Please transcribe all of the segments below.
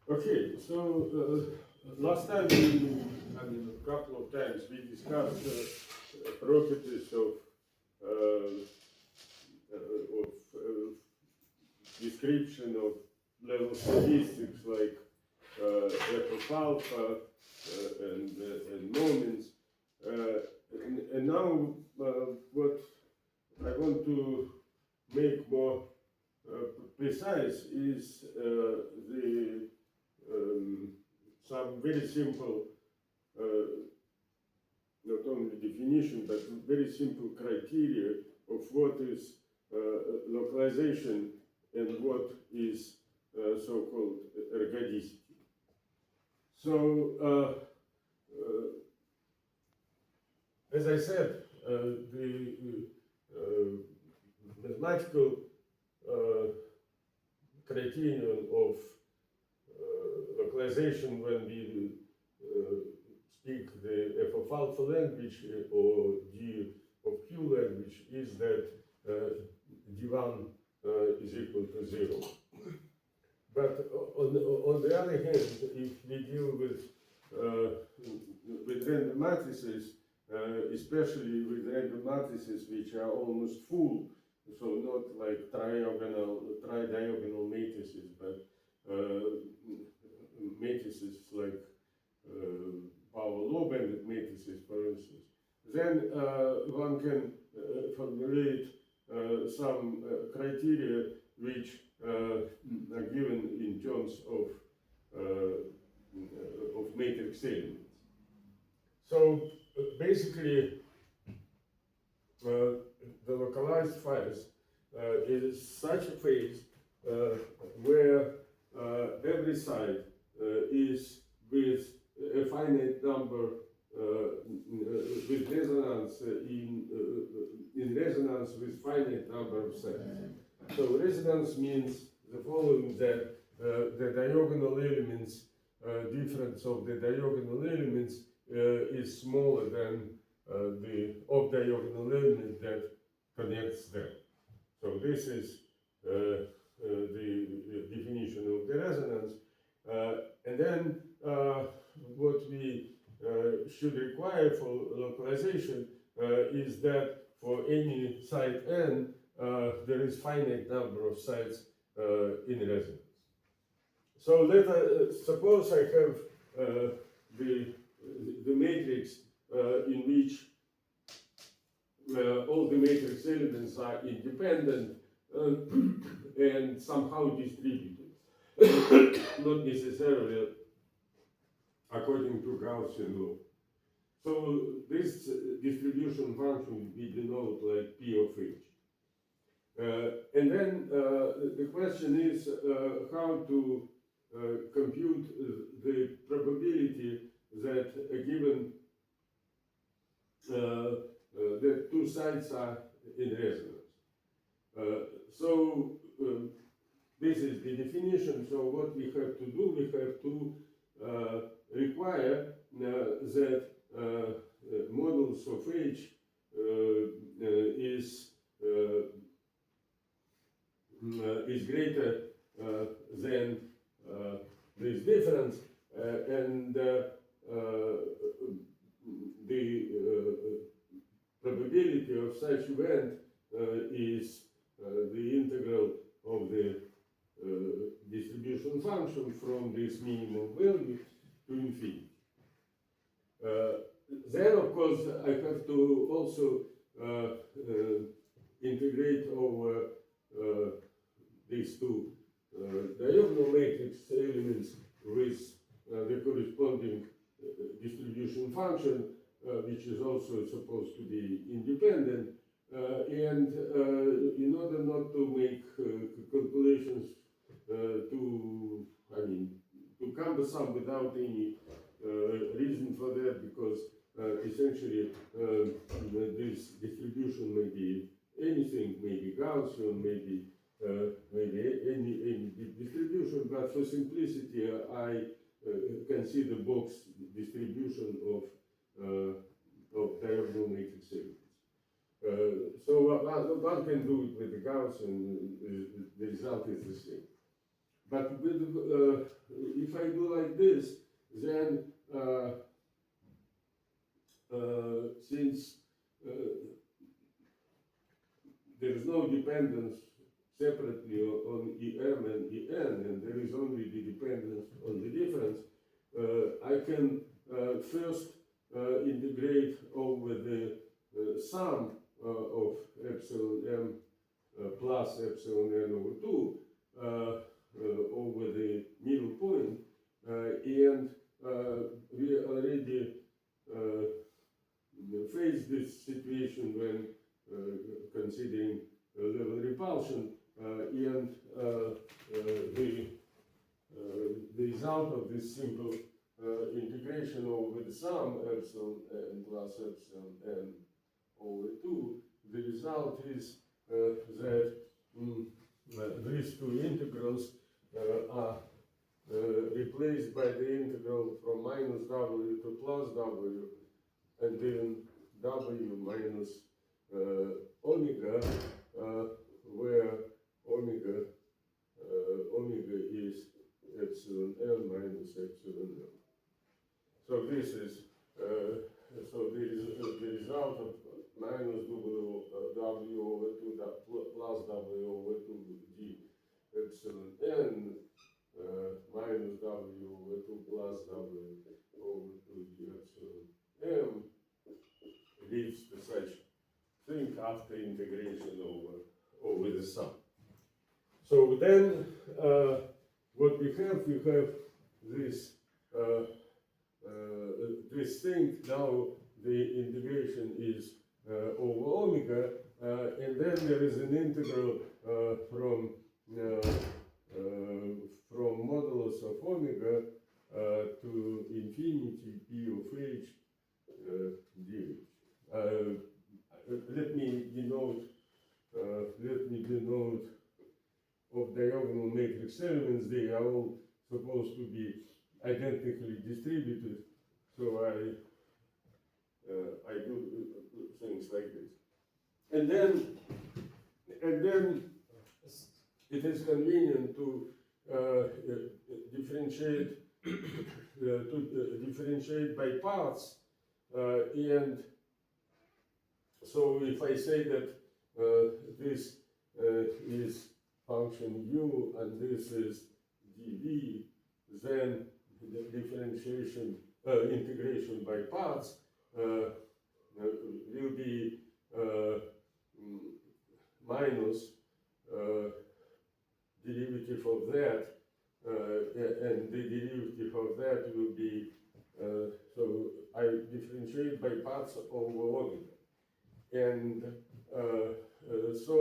Okay, so last time, a couple of times, we discussed properties uh, of description of level statistics like f of alpha and moments. And now what I want to make more precise is the some very simple, not only definition, but very simple criteria of what is localization and what is so-called ergodicity. So, as I said, the mathematical criterion of localization when we speak the f of alpha language or d of q language is that d1 is equal to 0. But on the other hand, if we deal with random matrices, especially with random matrices which are almost full, so not like tridiagonal matrices, but matrices like power law-banded matrices, for instance, then one can formulate some criteria which are given in terms of matrix elements. So basically, the localized phase is such a phase where every side is with a finite number with resonance in resonance with finite number of sides. So resonance means the following, that the diagonal elements, difference of the diagonal elements is smaller than the off-diagonal element that connects them. So this is the definition of the resonance. And then what we should require for localization is that for any side n, there is finite number of sides in resonance. So let us suppose I have the matrix in which all the matrix elements are independent and somehow distributed, not necessarily according to Gaussian law. So this distribution function we denote like P of H. And then the question is how to compute the probability that a given that two sides are in resonance. So this is the definition. So what we have to do, we have to require that modulus of H is greater than this difference, and the probability of such event is the integral of the distribution function from this minimum value to infinity. Then, of course, I have to also integrate over these two diagonal matrix elements with the corresponding distribution function, which is also supposed to be independent. And in order not to make calculations too cumbersome without any reason for that, because essentially this distribution may be anything, maybe Gaussian, maybe any distribution, but for simplicity I consider box distribution of diagonal matrix elements. So one can do it with the Gaussian, the result is the same. But with, if if I do like this, then since there is no dependence separately on EM and EN, and there is only the dependence on the difference, I can first integrate over the sum of epsilon m plus epsilon n over 2 over the middle point, and we already face this situation when considering level repulsion, and the result of this simple integration over the sum epsilon n plus epsilon n over 2, the result is that these two integrals are replaced by the integral from minus w to plus w, and then w minus omega, where omega is epsilon n minus epsilon n. So this is the result of minus w over 2 plus w over 2 d epsilon n minus w over 2 plus w over 2 d epsilon m leads to such thing after integration over the sum. So then what we have this this thing. Now the integration is over omega, and then there is an integral from modulus of omega to infinity p of h dh. Let me denote of diagonal matrix elements. They are all supposed to be identically distributed, so I do things like this, and then it is convenient to differentiate by parts, and so if I say that this is function u and this is dv, then the integration by parts will be minus derivative of that, and the derivative of that will be, so I differentiate by parts over omega. And so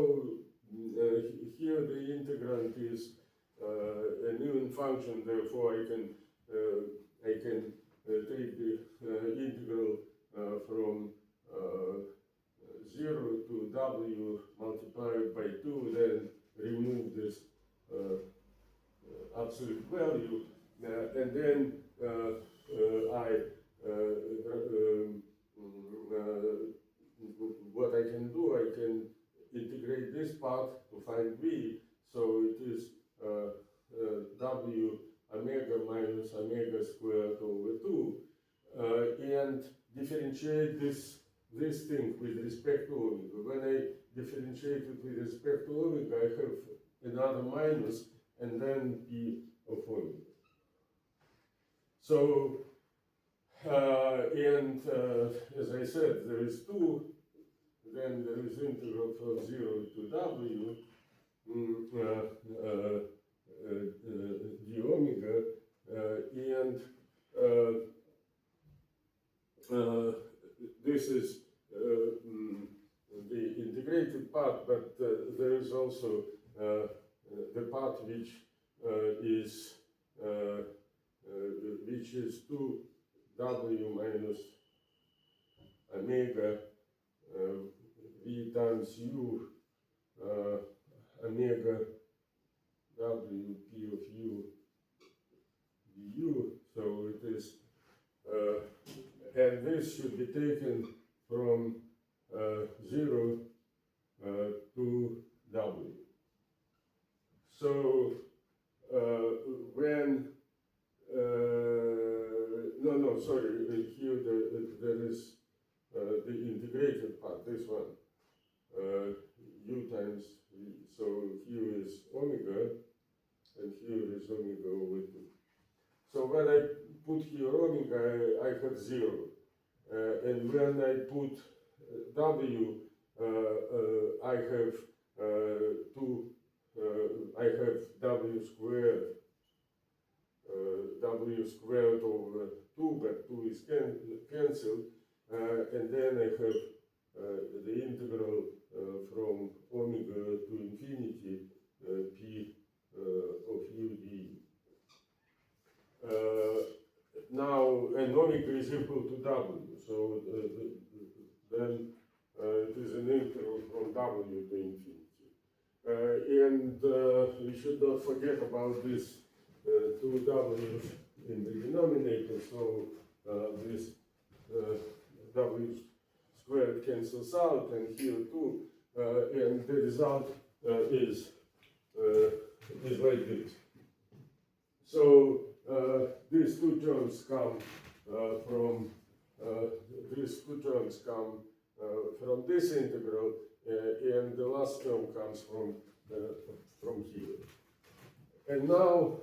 here the integrand is an even function, therefore I can take the integral from 0 to w multiplied by 2, then remove this absolute value, and then what I can do, I can integrate this part to find v, so it is w omega minus omega squared over 2, and differentiate this thing with respect to omega. When I differentiate it with respect to omega, I have another minus and then p of omega. So, as I said, there is 2, then there is integral from 0 to w d omega, and this is the integrated part, but there is also the part which is 2w minus omega v times u omega w p of u du. So it is, and this should be taken from 0 to w. So when here is omega over 2. So when I put here omega, I have 0. And when I put W, I have I have W squared over 2, but 2 is cancelled. And then I have the integral from omega to infinity p of u du. Now, and omega is equal to w, so then it is an integral from w to infinity. And we should not forget about this 2 w's in the denominator, so this w squared cancels out, and here too, and the result is like this. So these two terms come from this integral, and the last term comes from here. And now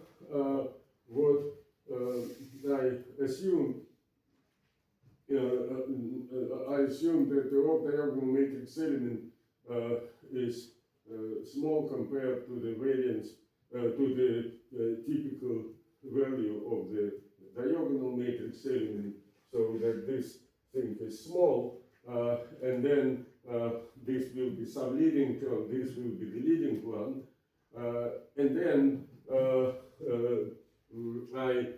what I assume. I assume that the off-diagonal matrix element is small compared to the variance, to the typical value of the diagonal matrix element, so that this thing is small, and then this will be some leading term, this will be the leading one, and then I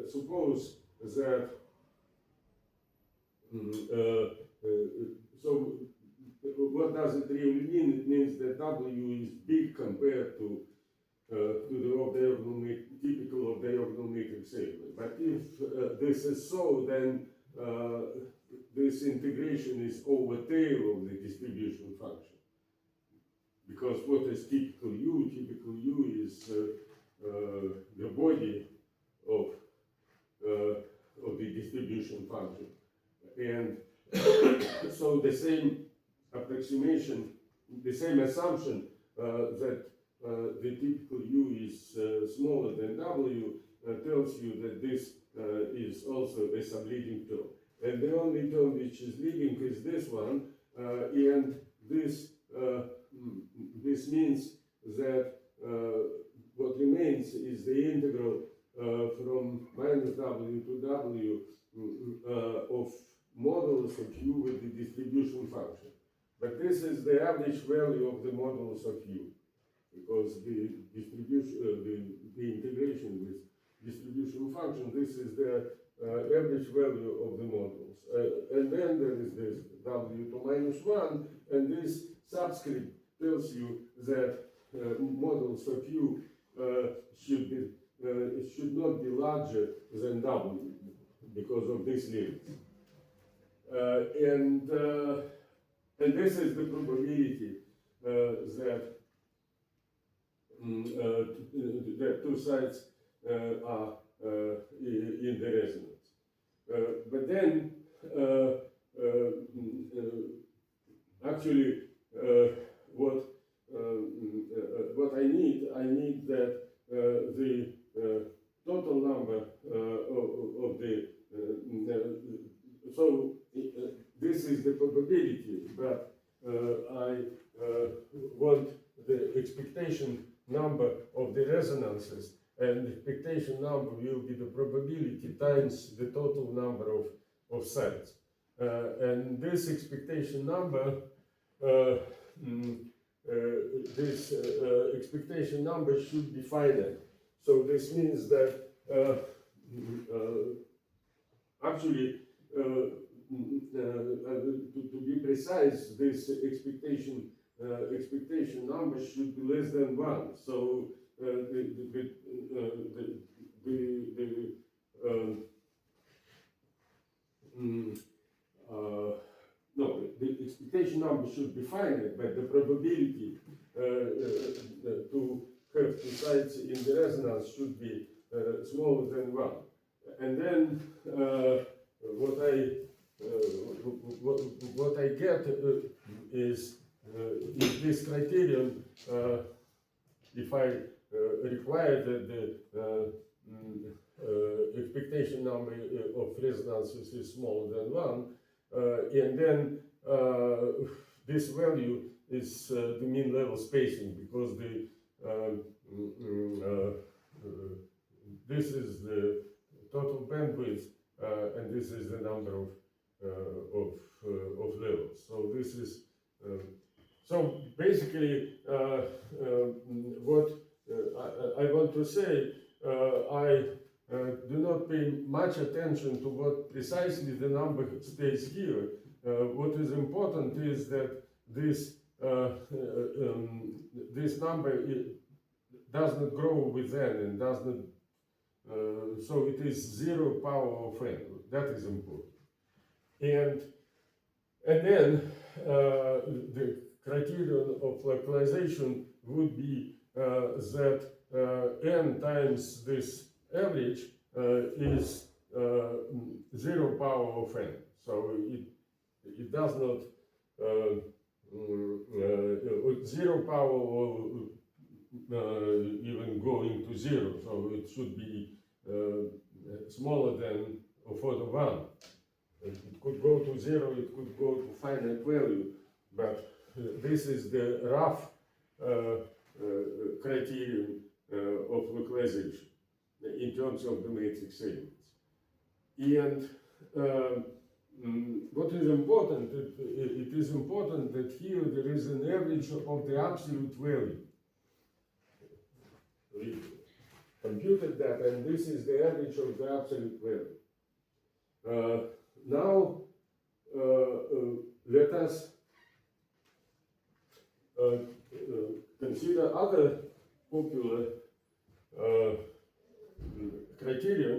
suppose that so what does it really mean? It means that W is big compared to the typical off-diagonal matrix element. But if this is so, then this integration is over tail of the distribution function. Because what is typical U? Typical U is the body of the distribution function. And so the same approximation, the same assumption that the typical U is smaller than W tells you that this is also a subleading term. And the only term which is leading is this one, and this means that what remains is the integral from minus W to W of modulus of U with the distribution function. But this is the average value of the modulus of U, because the distribution, the integration with distribution function, this is the average value of the modulus. And then there is this W to minus 1, and this subscript tells you that modulus of U should not be larger than W because of this limit. And this is the probability that two sides are in the resonance. But then, actually, what I need that the total number of the so this is the probability, but I want the expectation number of the resonances, and the expectation number will be the probability times the total number of sides. And this expectation number, expectation number should be finite. So this means that actually, to be precise, this expectation number should be less than 1. So the expectation number should be finite, but the probability to have two sides in the resonance should be smaller than 1. And then what I get is this criterion, if I require that the expectation number of resonances is smaller than 1, and then this value is the mean level spacing, because the this is the total bandwidth, and this is the number of levels. So this is so basically what I want to say. I do not pay much attention to what precisely the number stays here. What is important is that this this number does not grow with n and does not. So it is 0 power of n. That is important. And then the criterion of localization would be that n times this average is 0 power of n. So it does not 0 power will even go into 0. So it should be smaller than of order 1. It could go to 0, it could go to finite value, but this is the rough criterion of localization in terms of the matrix elements. And what is important, it is important that here there is an average of the absolute value. We computed that, and this is the average of the absolute value. Now, let us consider other popular criterion,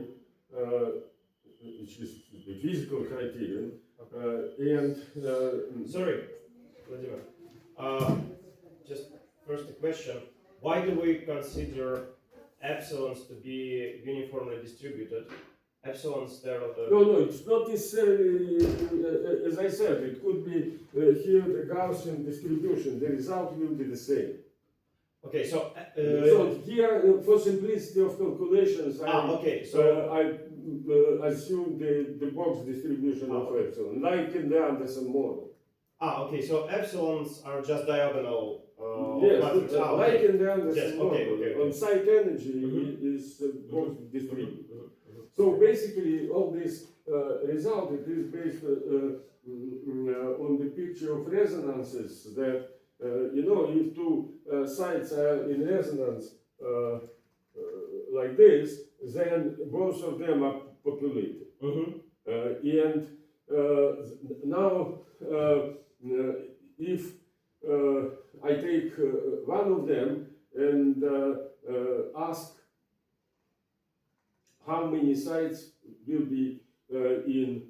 which is the physical criterion, and sorry, Vladimir. Just first a question: why do we consider epsilons to be uniformly distributed? Epsilons there are the... No, it's not necessarily, as I said, it could be here the Gaussian distribution. The result will be the same. Okay, so... so here, for simplicity of calculations, I assume the box distribution of epsilon, like in the Anderson model. Okay, so epsilons are just diagonal. Yes, like in the Anderson model. Okay. On site energy is box distributed. So basically, all this result, it is based on the picture of resonances that, if two sites are in resonance like this, then both of them are populated. And now, if I take one of them and ask how many sites will be in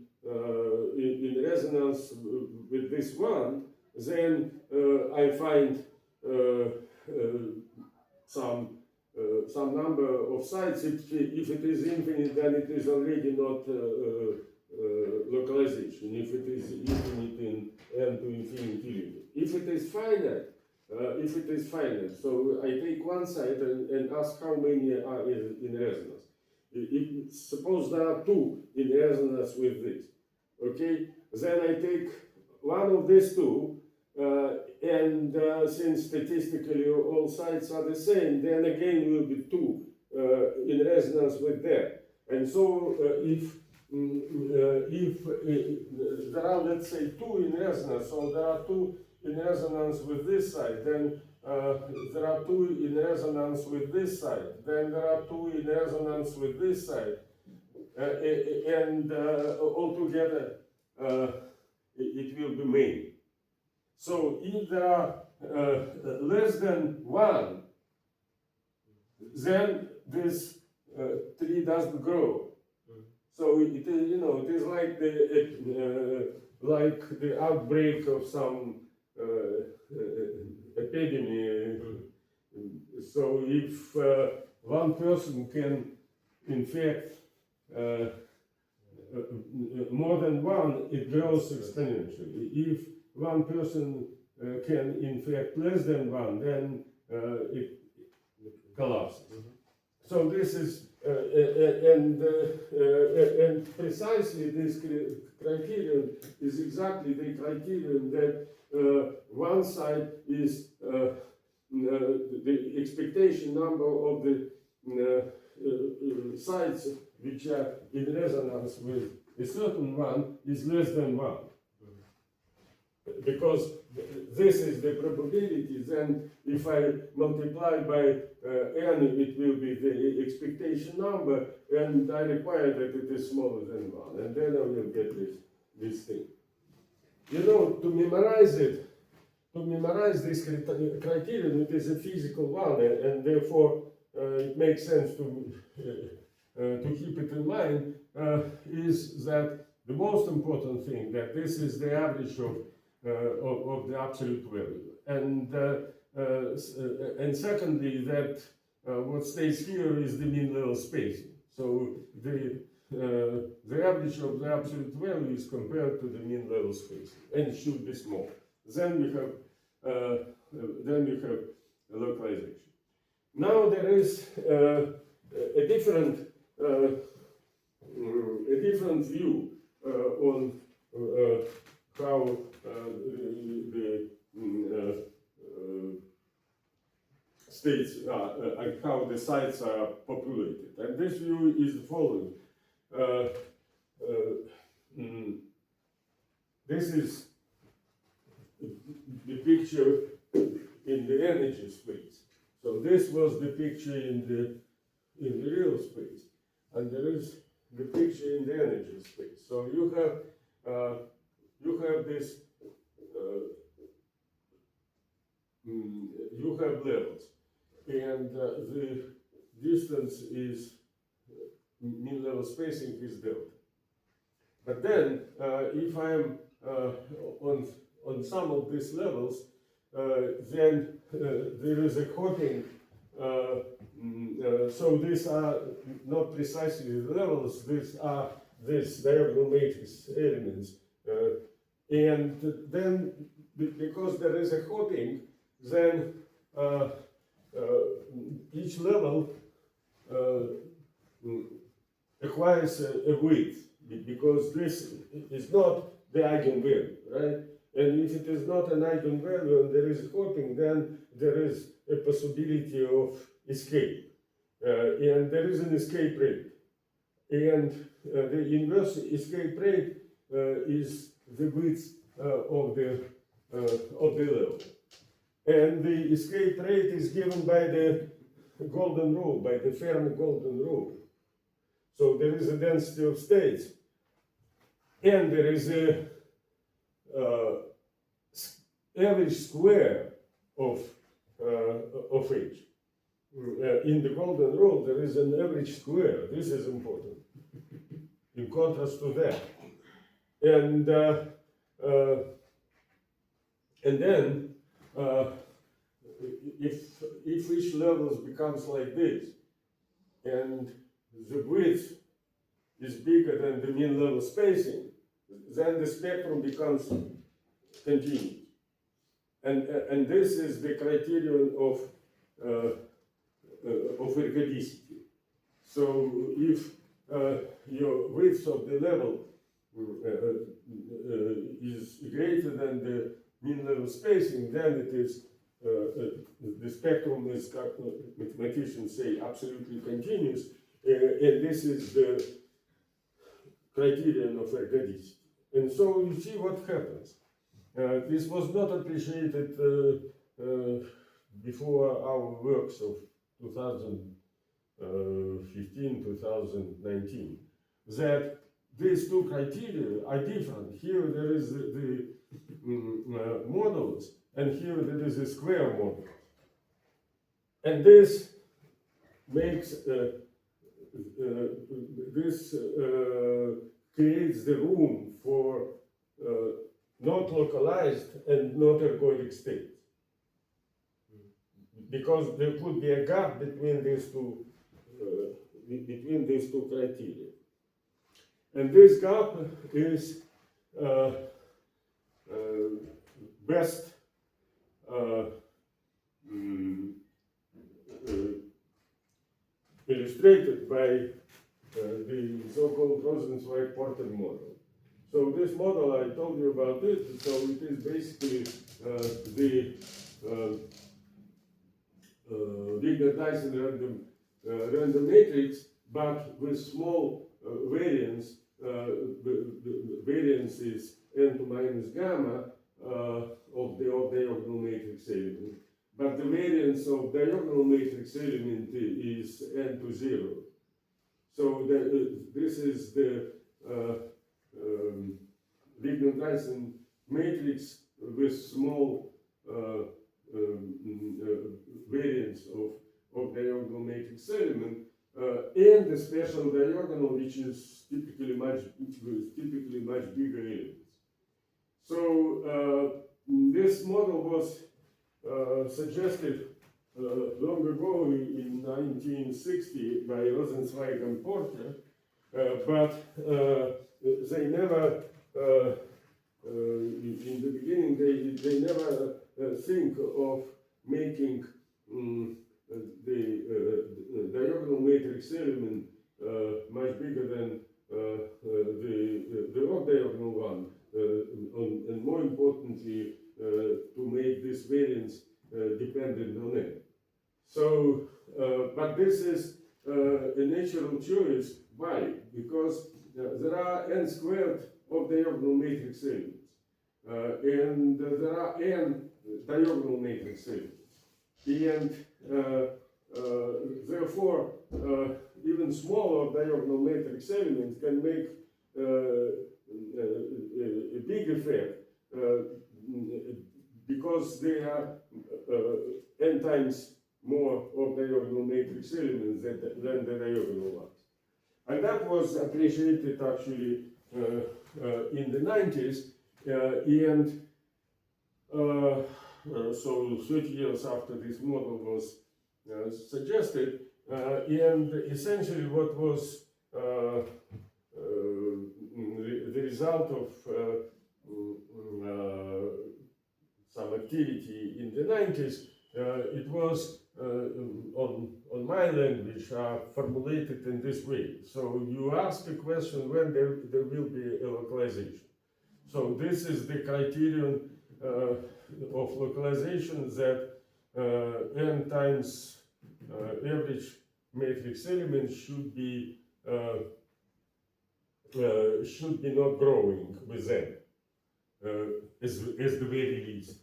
resonance with this one, then I find some number of sites. If it is infinite, then it is already not localization. If it is infinite in n to infinity, if it is finite, so I take one site and ask how many are in resonance. Suppose there are two in resonance with this, okay? Then I take one of these two, and since statistically all sites are the same, then again will be two in resonance with that. And so if there are, let's say, two in resonance, so there are two in resonance with this side, then there are two in resonance with this side, then there are two in resonance with this side, and altogether it will be many. So if there are less than one, then this tree doesn't grow. So it is, it is like the outbreak of some epidemic. So if one person can infect more than one, it grows exponentially. If one person can infect less than one, then collapses. So this is and precisely this criterion is exactly the criterion that one side is the expectation number of the sides which are in resonance with a certain one is less than one. Because this is the probability, then if I multiply by n, it will be the expectation number, and I require that it is smaller than 1, and then I will get this thing. You know, to memorize this criterion, it is a physical one, and therefore it makes sense to keep it in mind, is that the most important thing, that this is the average of the absolute value. And secondly, that what stays here is the mean level spacing. So the average of the absolute value is compared to the mean level spacing, and it should be small. Then we have localization. Now there is a different view on how the states and how the sites are populated. And this view is the following. This is the picture in the energy space. So this was the picture in the real space, and there is the picture in the energy space. So you have this. You have levels, and the distance is mean level spacing is delta. But then, if I am on some of these levels, then there is a coding. So these are not precisely the levels. These are these diagonal matrix elements, and then because there is a coding, then each level acquires a width, because this is not the eigenvalue, right? And if it is not an eigenvalue and there is a coding, then there is a possibility of escape. And there is an escape rate. And the inverse escape rate is the width of the level. And the escape rate is given by the golden rule, by the Fermi golden rule. So there is a density of states, and there is a average square of H. In the golden rule, there is an average square. This is important, in contrast to that. And then, if each level becomes like this, and the width is bigger than the mean level spacing, then the spectrum becomes continuous. And this is the criterion of ergodicity. So if your width of the level is greater than the mean level spacing, then it is the spectrum is, mathematicians say, absolutely continuous, and this is the criterion of ergodicity. And so you see what happens. This was not appreciated before our works of 2015, 2019, that these two criteria are different. Here there is the modulus, and here there is a square modulus. And this makes, creates the room for not localized and not ergodic states. Because there could be a gap between these two criteria. And this gap is best illustrated by the so-called Rosenzweig-Porter model. So this model, I told you about it, so it is basically the Wigner-Dyson random matrix, but with small variance. The variance is n to minus gamma of the diagonal matrix element. But the variance of diagonal matrix element is n to 0. So this is the Wigner-Dyson matrix with small variance of diagonal matrix element, and the special diagonal, which is typically much bigger elements. So this model was suggested long ago in 1960 by Rosenzweig and Porter, but they never, in the beginning, they never think of making the diagonal matrix element much bigger than the log diagonal one, and more importantly, to make this variance dependent on n. So, but this is a natural choice. Why? Because there are n squared of diagonal matrix elements, and there are n diagonal matrix elements. And therefore, even smaller diagonal matrix elements can make a big effect because they are n times more of diagonal matrix elements than the diagonal ones. And that was appreciated actually in the 90s, and so 30 years after this model was suggested, and essentially what was the result of some activity in the 90s, it was on my language formulated in this way. So you ask a question when there will be a localization. So this is the criterion of localization that n times average matrix element should be not growing with n as the very least.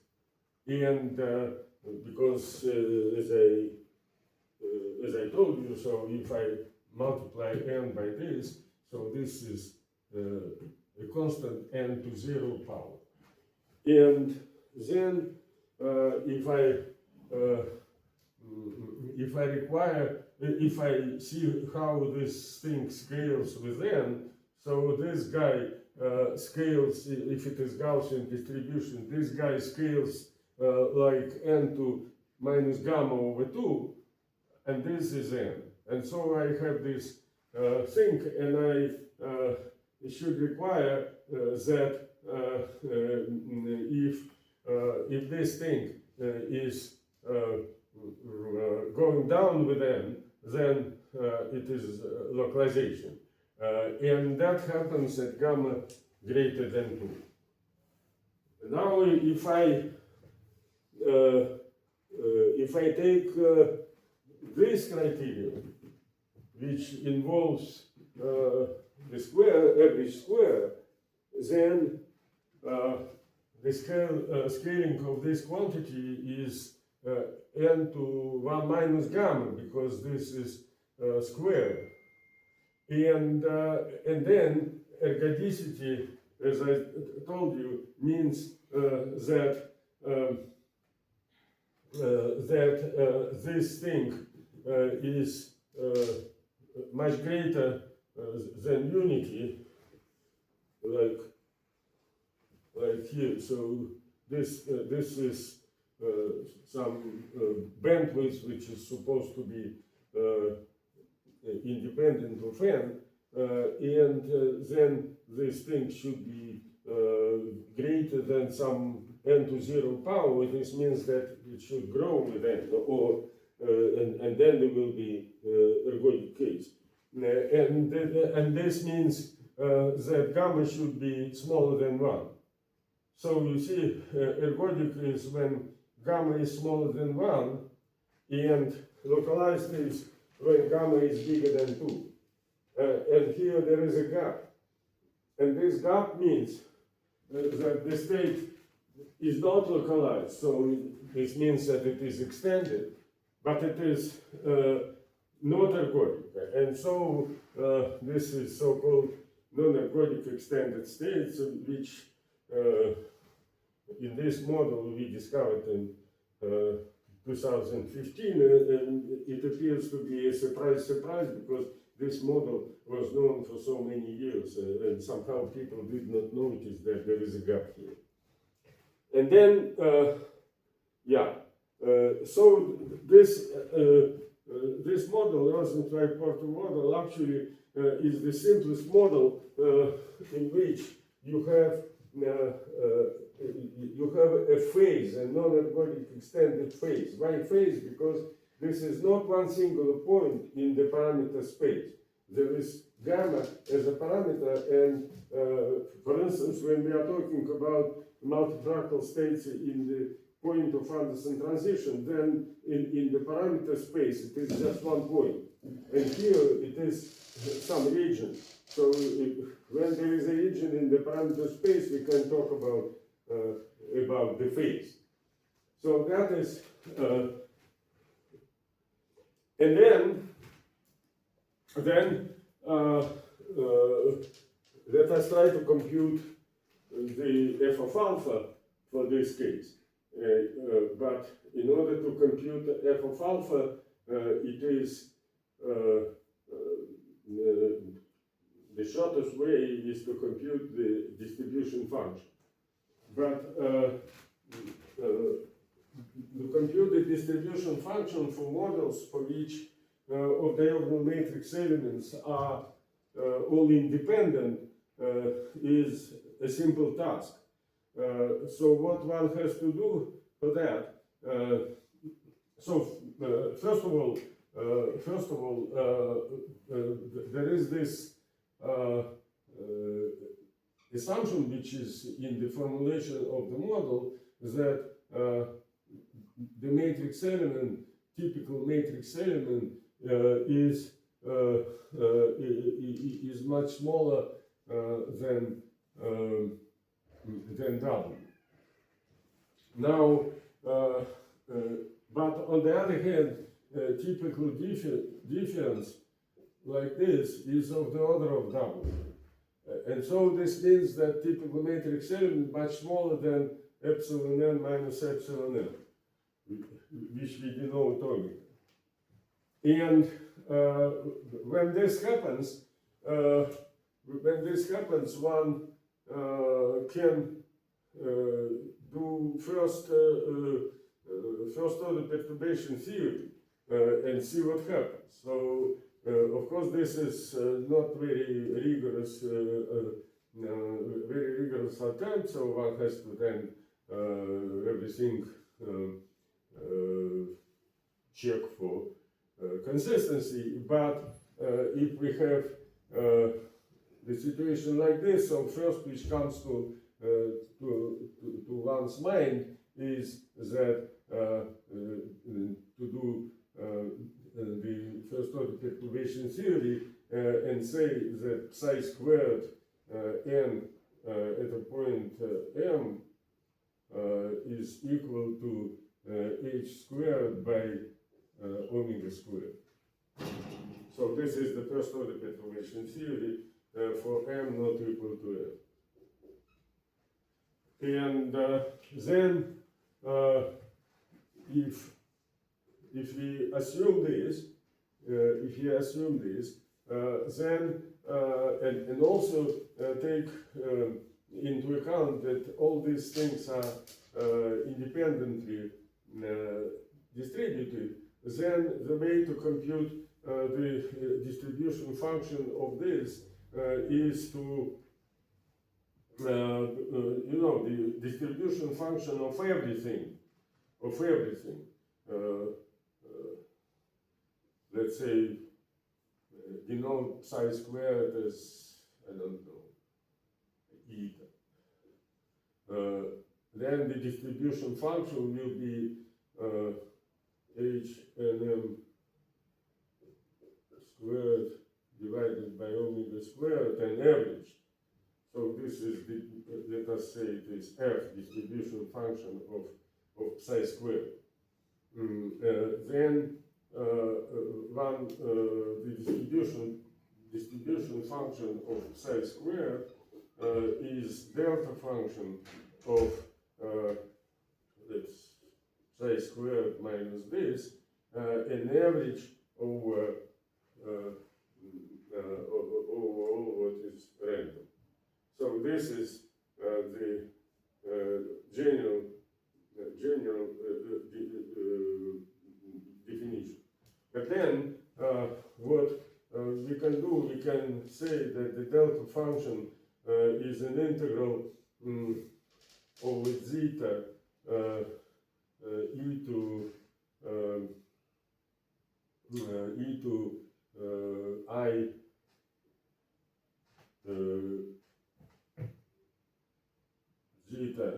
And because as I told you, so if I multiply n by this, so this is a constant n to 0 power. And then if I see how this thing scales with n, so this guy scales, if it is Gaussian distribution, this guy scales like n to minus gamma over 2, and this is n. And so I have this thing, and I should require that if this thing is going down with n, then it is localization. And that happens at gamma greater than 2. Now, if I take this criterion, which involves the average square, then the scaling of this quantity is n to 1 minus gamma, because this is square. And then ergodicity, as I told you, means that this thing is much greater than unity, like here. So this is some bandwidth which is supposed to be independent of n, and then this thing should be greater than some n to 0 power. This means that it should grow with n, or and then there will be ergodic case. And this means that gamma should be smaller than 1. So you see, ergodic is when gamma is smaller than 1, and localized is when gamma is bigger than 2. And here there is a gap. And this gap means that the state is not localized. So this means that it is extended, but it is not ergodic. And so this is so-called non-ergodic extended states, which in this model we discovered in 2015, and it appears to be a surprise because this model was known for so many years, and somehow people did not notice that there is a gap here. And then, so this model, Rosenthal-Porter model, actually is the simplest model in which you have a phase, a non-ergodic extended phase. Why phase? Because this is not one singular point in the parameter space. There is gamma as a parameter, and for instance, when we are talking about multifractal states in the point of Anderson transition, then in the parameter space it is just one point, and here it is some region. So when there is a region in the parameter space, we can talk about the phase. So that is, and then let us try to compute the f of alpha for this case. But in order to compute f of alpha, it is the shortest way is to compute the distribution function. But to compute the distribution function for models for which of diagonal matrix elements are all independent is a simple task. So what one has to do for that? First of all, there is this assumption which is in the formulation of the model that the matrix element, typical matrix element, is much smaller than W. Now, but on the other hand, typical difference like this is of the order of W. And so this means that typical matrix element is much smaller than epsilon n minus epsilon n, which we denote omega. And when this happens, one can do first order perturbation theory and see what happens. So of course this is not very rigorous attempt, so one has to then everything check for consistency. But if we have the situation like this, so first which comes to one's mind is that to do the first order perturbation theory and say that psi squared n at a point m is equal to h squared by omega squared. So this is the first order perturbation theory for m not equal to n. And then if we assume this, then and also take into account that all these things are independently distributed, then the way to compute the distribution function of this is to the distribution function of everything. let's say, denote psi squared as, I don't know, eta. Then the distribution function will be h n m squared divided by omega squared and averaged. So this is the, let us say it is f distribution function of psi squared. Then the distribution function of psi squared is delta function of that's psi squared minus this, an average over all what is random. So this is the general definition. But then what we can do, we can say that the delta function is an integral over zeta e to I zeta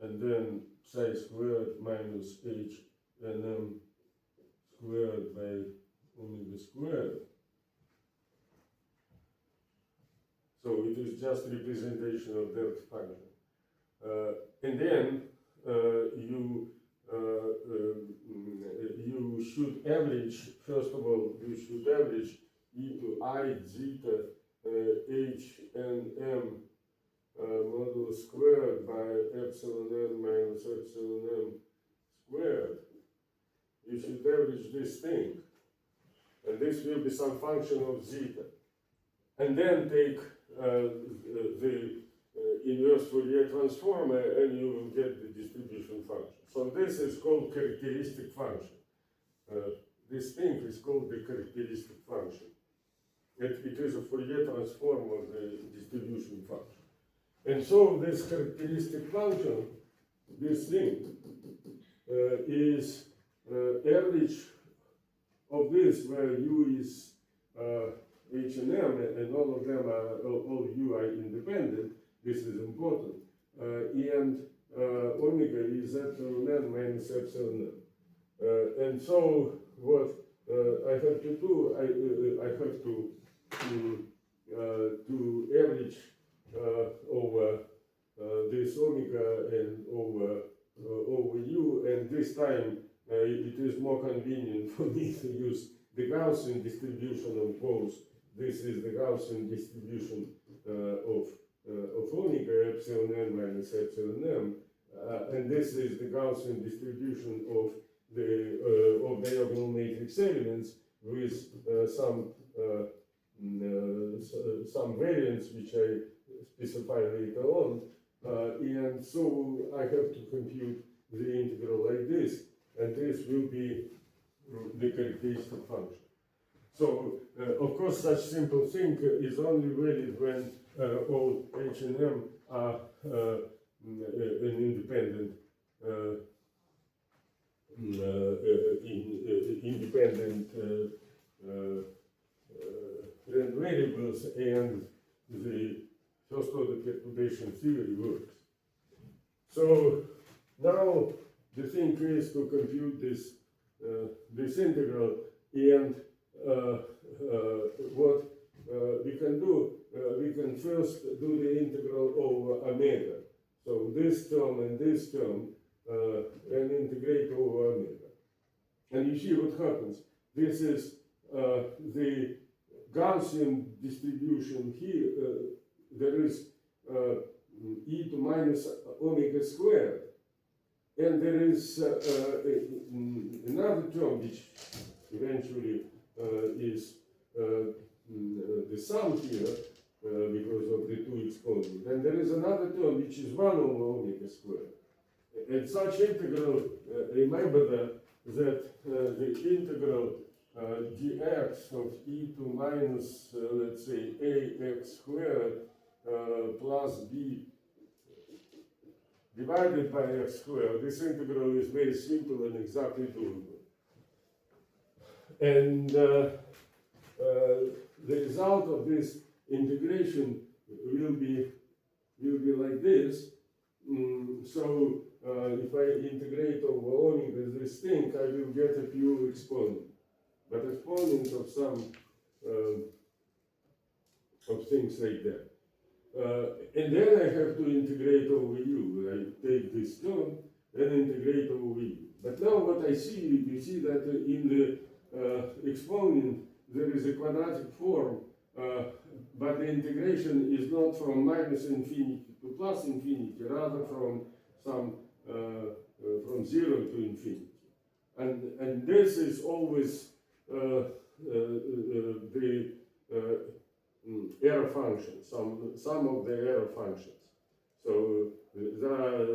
and then psi squared minus h n m squared by omega squared. So it is just representation of delta function. And then you should average, first of all, you should average e to I zeta h n m modulus squared by epsilon n minus epsilon m squared. You should average this thing. And this will be some function of zeta. And then take the inverse Fourier transform and you will get the distribution function. So this is called characteristic function. This thing is called the characteristic function. It is a Fourier transform of the distribution function. And so this characteristic function, this thing, is average of this, where u is h and m, and all of them are, all u are independent. This is important. And omega is epsilon n minus epsilon n. And so what I have to do, I have to average over this omega and over u, and this time it is more convenient for me to use the Gaussian distribution of both. This is the Gaussian distribution of omega epsilon n minus epsilon m, and this is the Gaussian distribution of the diagonal matrix elements with some variance which I specify later on, and so I have to compute the integral like this, and this will be the characteristic function. So, of course, such simple thing is only valid when all h and m are an independent variables, and the first order perturbation theory works. So now the thing is to compute this integral, and what we can do, we can first do the integral over omega. So this term and this term, and integrate over omega. And you see what happens. This is the Gaussian distribution here. There is e to minus omega squared. And there is another term which eventually is the sum here because of the two exponents. And there is another term which is 1 over omega squared. And such integral, remember that the integral dx of e to minus, let's say, ax squared plus b divided by x squared, this integral is very simple and exactly doable. and the result of this integration will be like this. So if I integrate over omega this thing, I will get a pure exponent, but exponent of some of things like that. And then I have to integrate over u. I take this term and integrate over u. But now what I see, you see that in the exponent there is a quadratic form, but the integration is not from minus infinity to plus infinity, rather from some from 0 to infinity. And this is always the error function, some of the error functions. So there are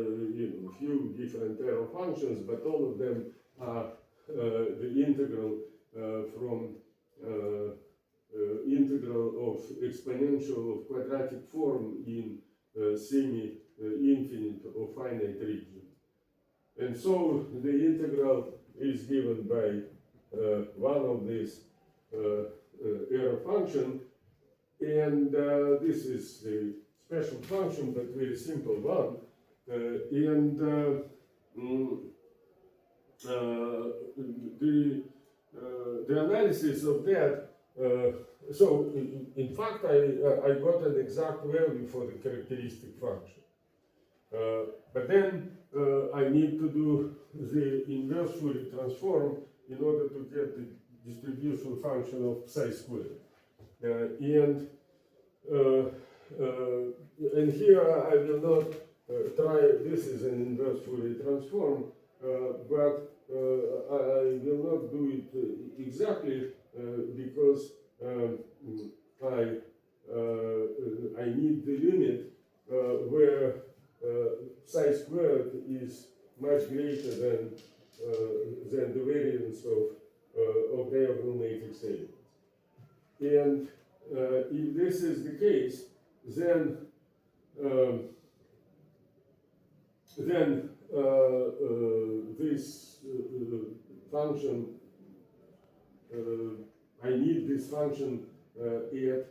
few different error functions, but all of them are the integral from integral of exponential of quadratic form in semi-infinite or finite region. And so the integral is given by one of these error function, and this is the special function, but very simple one. The analysis of that, so in fact I got an exact value for the characteristic function. But then I need to do the inverse Fourier transform in order to get the distribution function of psi squared. And here I will not try, this is an inverse Fourier transform, but I will not do it exactly because I need the limit where psi squared is much greater than the variance of diagonal matrix elements. And if this is the case, then this function, I need this function at,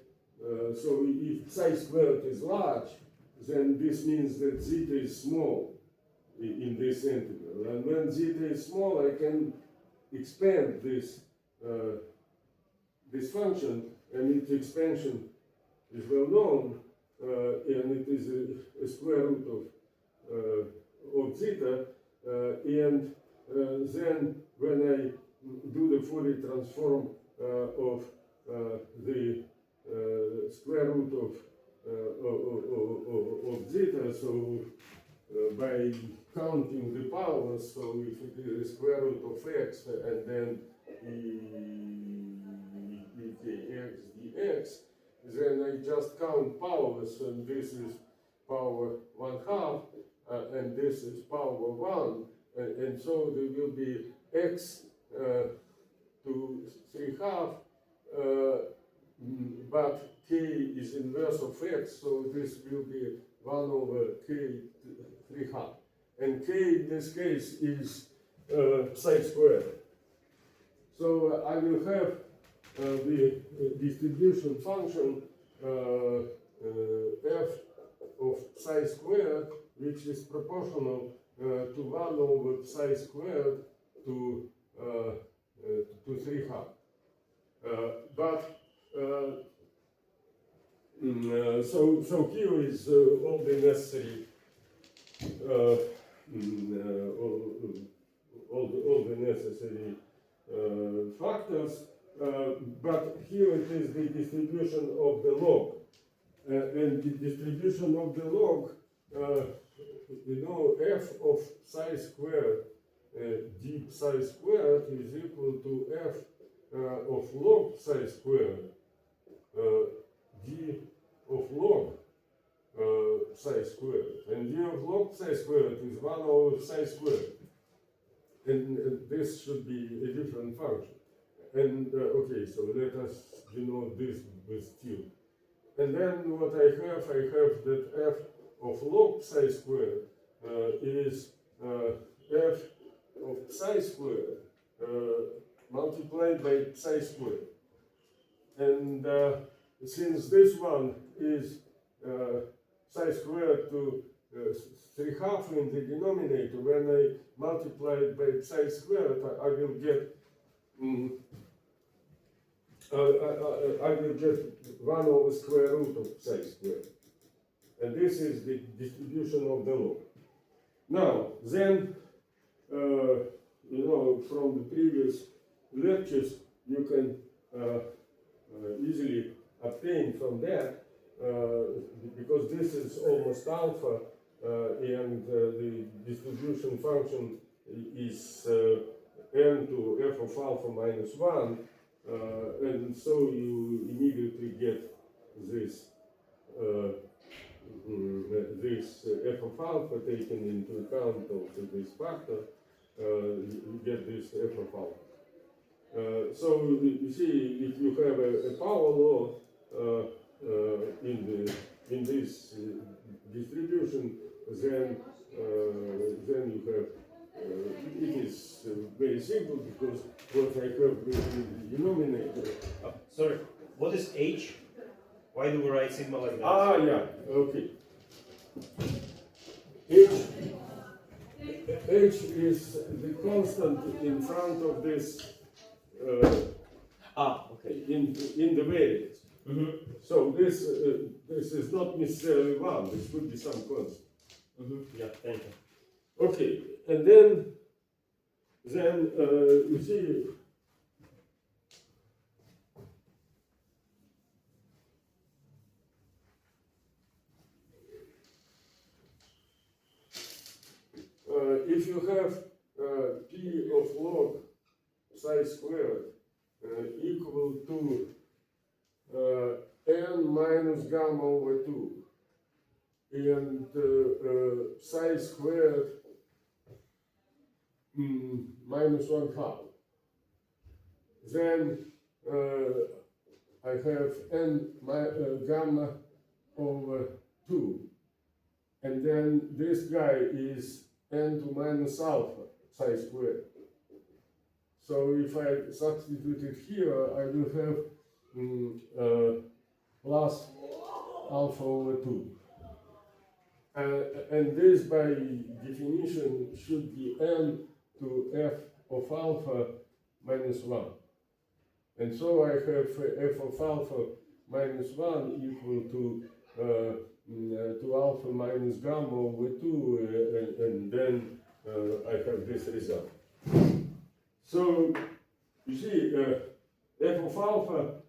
so if psi squared is large, then this means that zeta is small in this integral. And when zeta is small, I can expand this this function, and its expansion is well known, and it is a square root of zeta, and then when I do the Fourier transform of the square root of zeta, so by counting the powers, so if it is the square root of x and then dx dx, then I just count powers, and this is power 1/2, and this is power 1, and so there will be x to 3/2, but k is inverse of x, so this will be 1 over k 3/2. And k in this case is psi squared. So I will have the distribution function f of psi squared, which is proportional to 1 over psi squared to 3/2. So here is all the necessary all the necessary factors, but here it is the distribution of the log, and the distribution of the log, f of psi squared d psi squared is equal to f of log psi squared d of log psi squared, and d of log psi squared is 1 over psi squared, and this should be a different function. And okay, so let us denote this with tilde. And then what I have that f of log psi squared is f of psi squared multiplied by psi squared. And since this one is psi squared to 3/2 in the denominator, when I multiply it by psi squared, I will get I will get 1 over square root of psi squared. And this is the distribution of the log. Now, then, you know, from the previous lectures, you can easily obtain from that, because this is almost alpha, and the distribution function is n to f of alpha minus 1, and so you immediately get this this f of alpha taken into account also this factor, you get this f of alpha. So you see, if you have a power law in this distribution, then you have it is very simple, because what I have in the denominator. Sorry, what is h? Why do we write sigma like that? Ah, yeah, okay. H is the constant in front of this Okay. in the variance. Mm-hmm. So this is not necessarily 1. This could be some constant. Mm-hmm. Yeah, thank you. Okay, and then you see. If you have p of log psi squared equal to n minus gamma over 2, and psi squared minus 1/2, then I have n gamma over 2, and then this guy is n to minus alpha psi squared. So if I substitute it here, I will have plus alpha over 2. And this, by definition, should be n to f of alpha minus 1. And so I have f of alpha minus 1 equal to alpha minus gamma over 2, and then I have this result. So, you see, f of alpha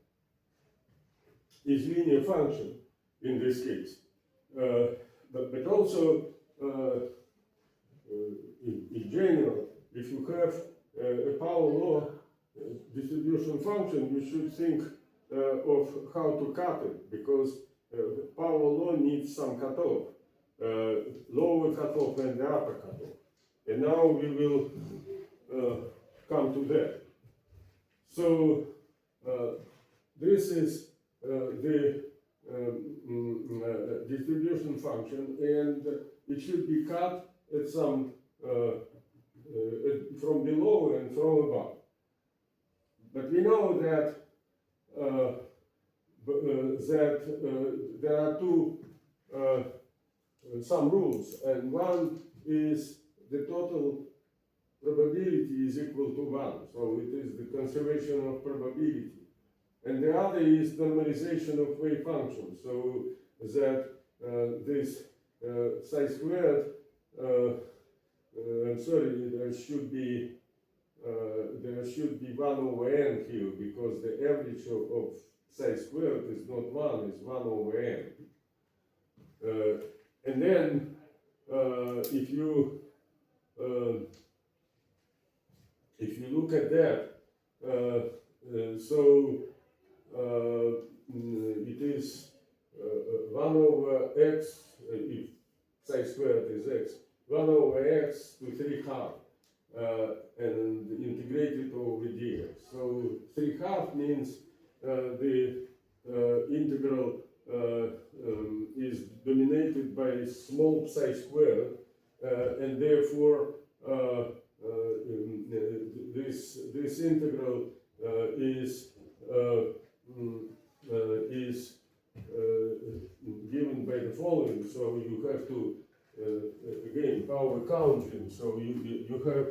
is linear function in this case. But also, in general, if you have a power law distribution function, you should think of how to cut it, because power law needs some cutoff, lower cutoff and the upper cutoff. And now we will come to that. So this is the distribution function, and it should be cut at some from below and from above. But we know that there are some rules, and one is the total probability is equal to 1, so it is the conservation of probability. And the other is normalization of wave function, so that this psi squared, I'm sorry, there should be 1 over n here, because the average of psi squared is not 1, it's 1 over n. And then if you look at that, it is 1 over x, if psi squared is x, 1 over x to 3/2, and integrated over dx. So 3/2 means the integral is dominated by small psi squared, and therefore this this integral is given by the following. So you have to again power counting. So you have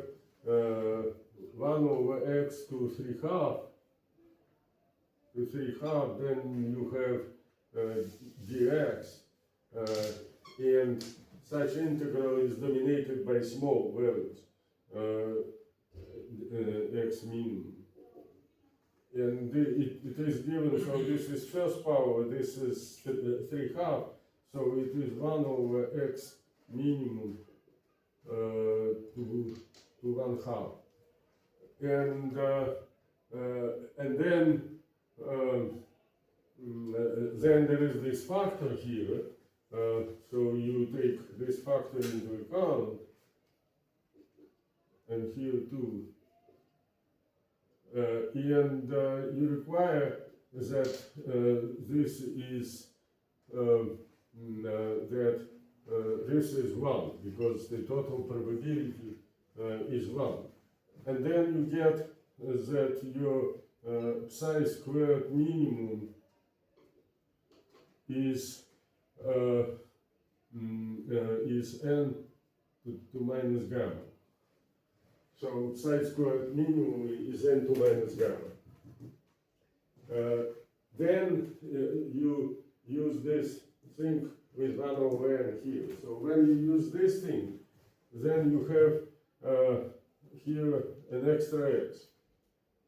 1 over x to 3 half, then you have dx, and such integral is dominated by small values, x minimum. And it is given, so this is first power, this is 3 half, so it is 1 over x minimum to 1 half. And then there is this factor here, so you take this factor into account, and here too. And you require that this is this is 1, because the total probability is 1. And then you get that your psi squared minimum is n to minus gamma. So psi squared minimum is n to minus gamma. Then you use this thing with 1 over n here. So when you use this thing, then you have here an extra x.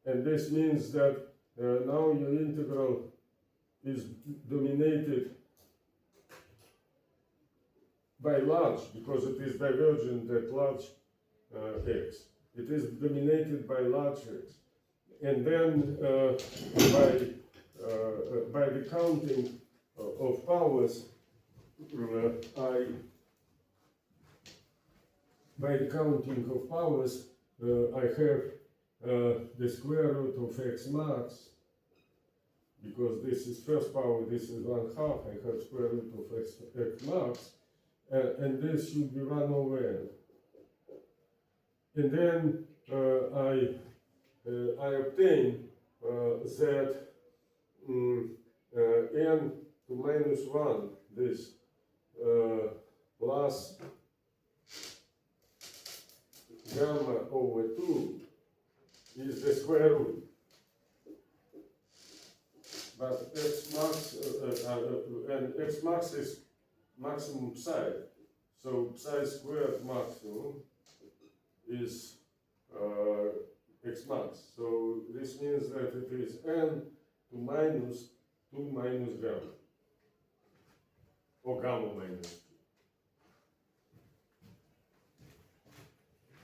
And this means that now your integral is dominated by large, because it is divergent at large x. It is dominated by large x. And then by the counting of powers, I have the square root of x max, because this is first power, this is 1 half, I have square root of x max, and this should be 1 over n. And then I obtain that n to minus 1, this plus gamma over 2 is the square root. But x max, and x max is maximum psi. So psi squared maximum is x max. So this means that it is n to minus 2 minus gamma, or gamma minus 2.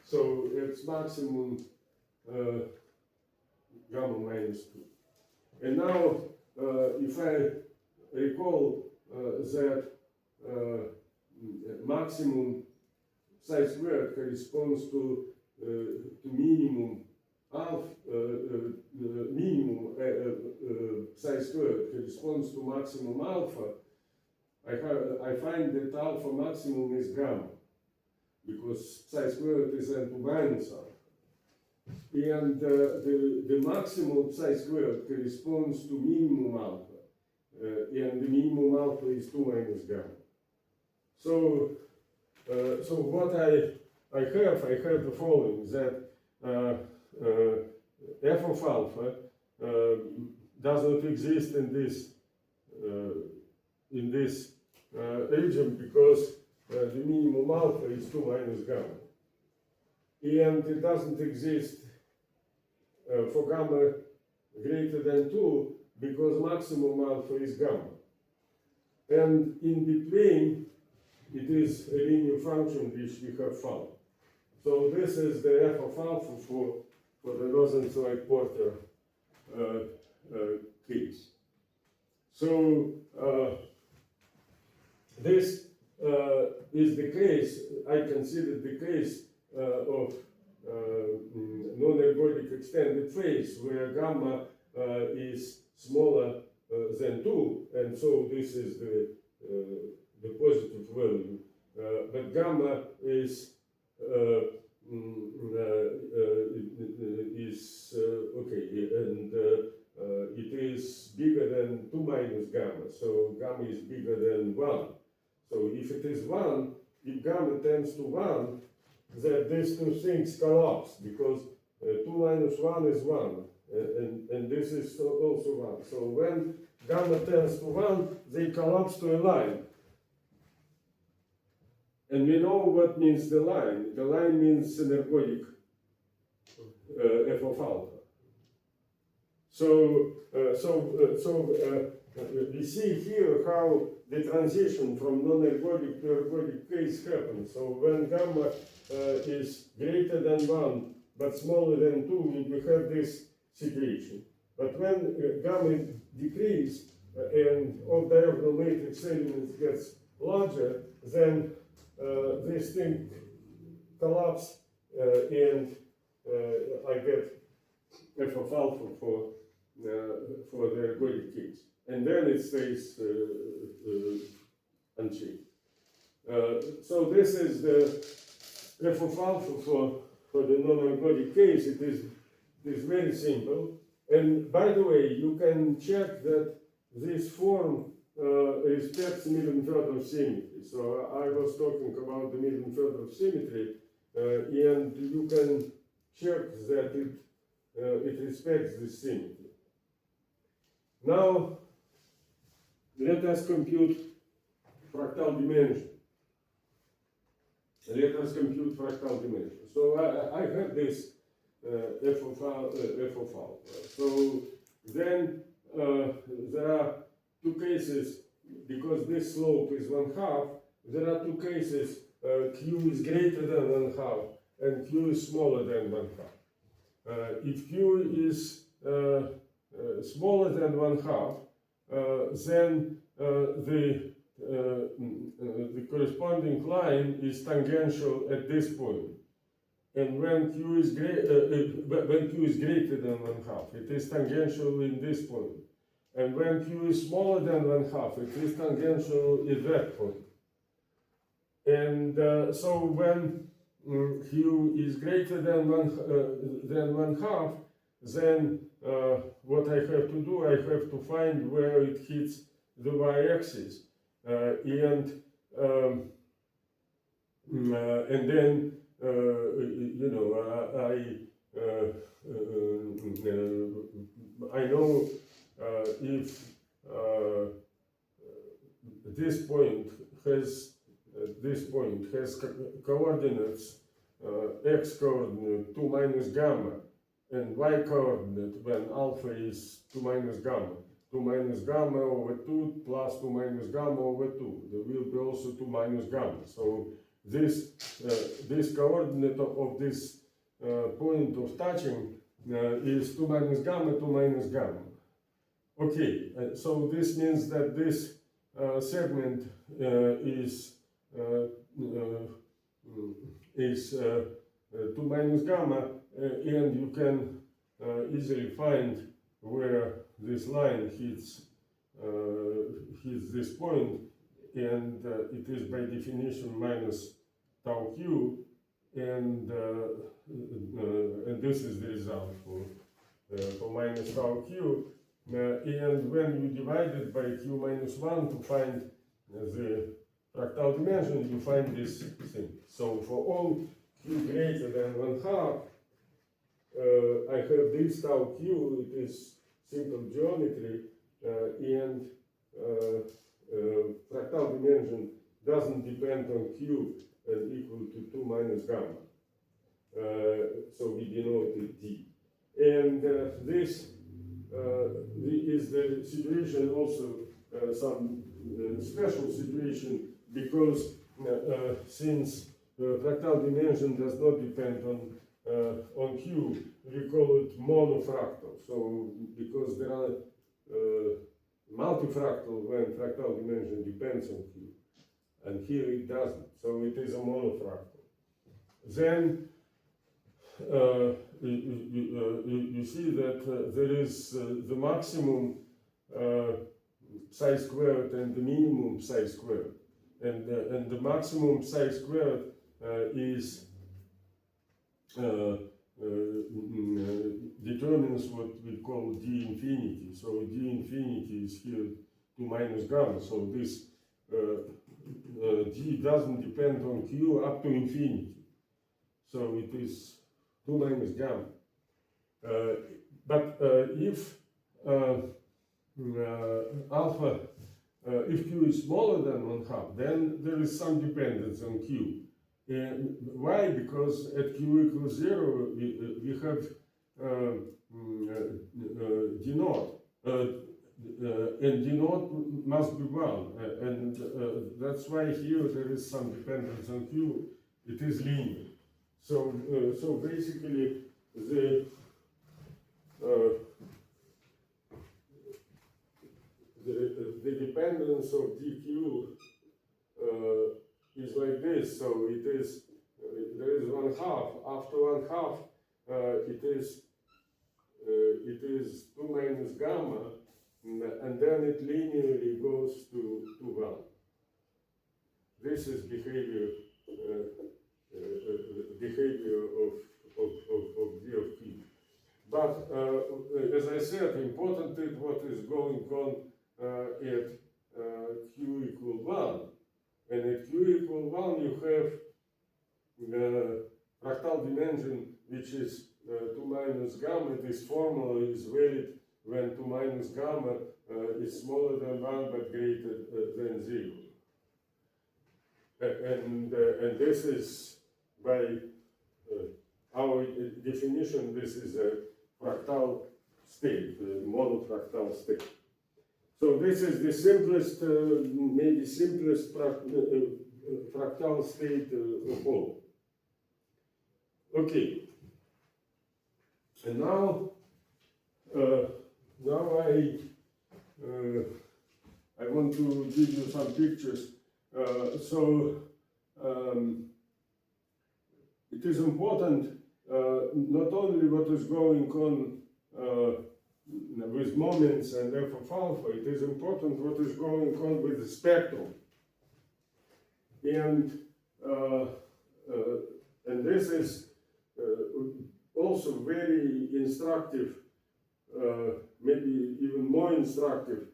So it's maximum gamma minus 2. And now, if I recall that maximum psi squared corresponds to minimum alpha, minimum psi squared corresponds to maximum alpha, I find that alpha maximum is gamma, because psi squared is n to minus alpha. And the maximum psi squared corresponds to minimum alpha, and the minimum alpha is 2 minus gamma. So, so what I have the following, that f of alpha does not exist in this region, because the minimum alpha is 2 minus gamma. And it doesn't exist for gamma greater than 2, because maximum alpha is gamma. And in between, it is a linear function which we have found. So this is the f of alpha for the Rosenzweig-Porter case. So this is the case, I consider the case of non-ergodic extended phase, where gamma is smaller than 2, and so this is the positive value. But gamma is minus gamma. So gamma is bigger than 1. So if it is 1, if gamma tends to 1, then these two things collapse, because 2 minus 1 is 1, and this is also 1. So when gamma tends to 1, they collapse to a line. And we know what means the line. The line means synergodic f of alpha. So we see here how the transition from non-ergodic to ergodic case happens. So when gamma is greater than 1 but smaller than 2, we have this situation. But when gamma decreases and off-diagonal matrix elements gets larger, then this thing collapse and I get f of alpha for the ergodic case. And then it stays unchanged. So this is the f of alpha for the non-ergodic case. It is very simple. And by the way, you can check that this form respects Millen-Fedorov symmetry. So I was talking about the Millen-Fedorov symmetry, and you can check that it respects this symmetry. Now, let us compute fractal dimension. So I have this f of alpha. So then there are two cases, because this slope is 1/2, there are two cases, q is greater than 1/2 and q is smaller than 1/2. If q is smaller than 1/2, then the corresponding line is tangential at this point. And when q is greater than 1/2, it is tangential in this point. And when q is smaller than 1/2, it is tangential at that point. And so when q is greater than 1/2, then what I have to do, I have to find where it hits the y-axis, and then I know if this point has coordinates, x coordinate 2 minus gamma, and y coordinate when alpha is 2 minus gamma. 2 minus gamma over 2 plus 2 minus gamma over 2. There will be also 2 minus gamma. So this coordinate of this point of touching is 2 minus gamma, 2 minus gamma. Okay, so this means that this segment is 2 minus gamma, and you can easily find where this line hits this point, and it is by definition minus tau q, and this is the result for minus tau q. And when you divide it by q minus 1 to find the fractal dimension, you find this thing. So for all q greater than 1/2, I have this tau q, it is simple geometry, and fractal dimension doesn't depend on q and equal to 2 minus gamma. So we denote it d. And this is the situation also, some special situation, because since fractal dimension does not depend on q, we call it monofractal. So because there are multifractal when fractal dimension depends on q, and here it doesn't. So it is a monofractal. Then you see that there is the maximum psi squared and the minimum psi squared, and the maximum psi squared is determines what we call d infinity. So d infinity is here 2 minus gamma. So this d doesn't depend on q up to infinity. So it is 2 minus gamma. But if alpha, if q is smaller than 1/2, then there is some dependence on q. And why? Because at q equals 0, we have d naught, and d naught must be 1, and that's why here there is some dependence on q. It is linear. So, so basically, the dependence of dq is like this. So it is there is 1/2. After 1/2, it is 2 minus gamma, and then it linearly goes to 1. This is behavior of d of q. But as I said, important is what is going on at q equal 1. And at q equal 1, you have fractal dimension, which is 2 minus gamma. This formula is valid when 2 minus gamma is smaller than 1 but greater than 0. And this is, by our definition, this is a fractal state, a monofractal state. So this is the simplest, maybe simplest fractal state of all. Okay. And now, I want to give you some pictures. It is important not only what is going on with moments and f of alpha, it is important what is going on with the spectrum. And this is also very instructive, maybe even more instructive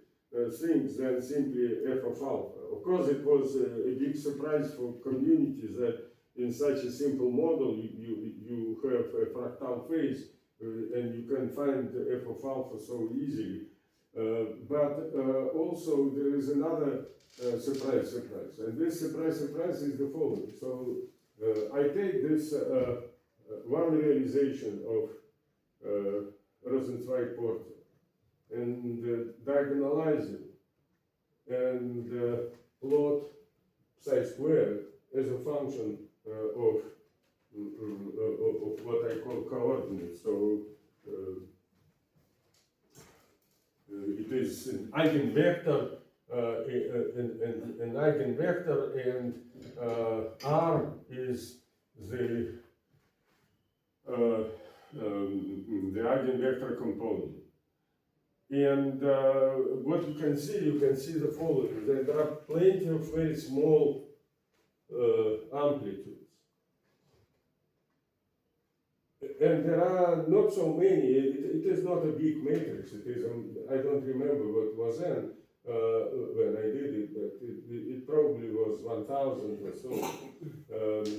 things than simply f of alpha. Of course, it was a big surprise for community that in such a simple model you have a fractal phase and you can find f of alpha so easily. But also there is another surprise. And this surprise is the following. So I take this one realization of Rosenzweig-Porter and diagonalize it and plot psi squared as a function of what I call coordinates. So it is an eigenvector, an eigenvector, and R is the eigenvector component. And what you can see the following: that there are plenty of very small amplitudes. And there are not so many. It is not a big matrix. It is, I don't remember what was in when I did it, but it probably was 1,000 or so,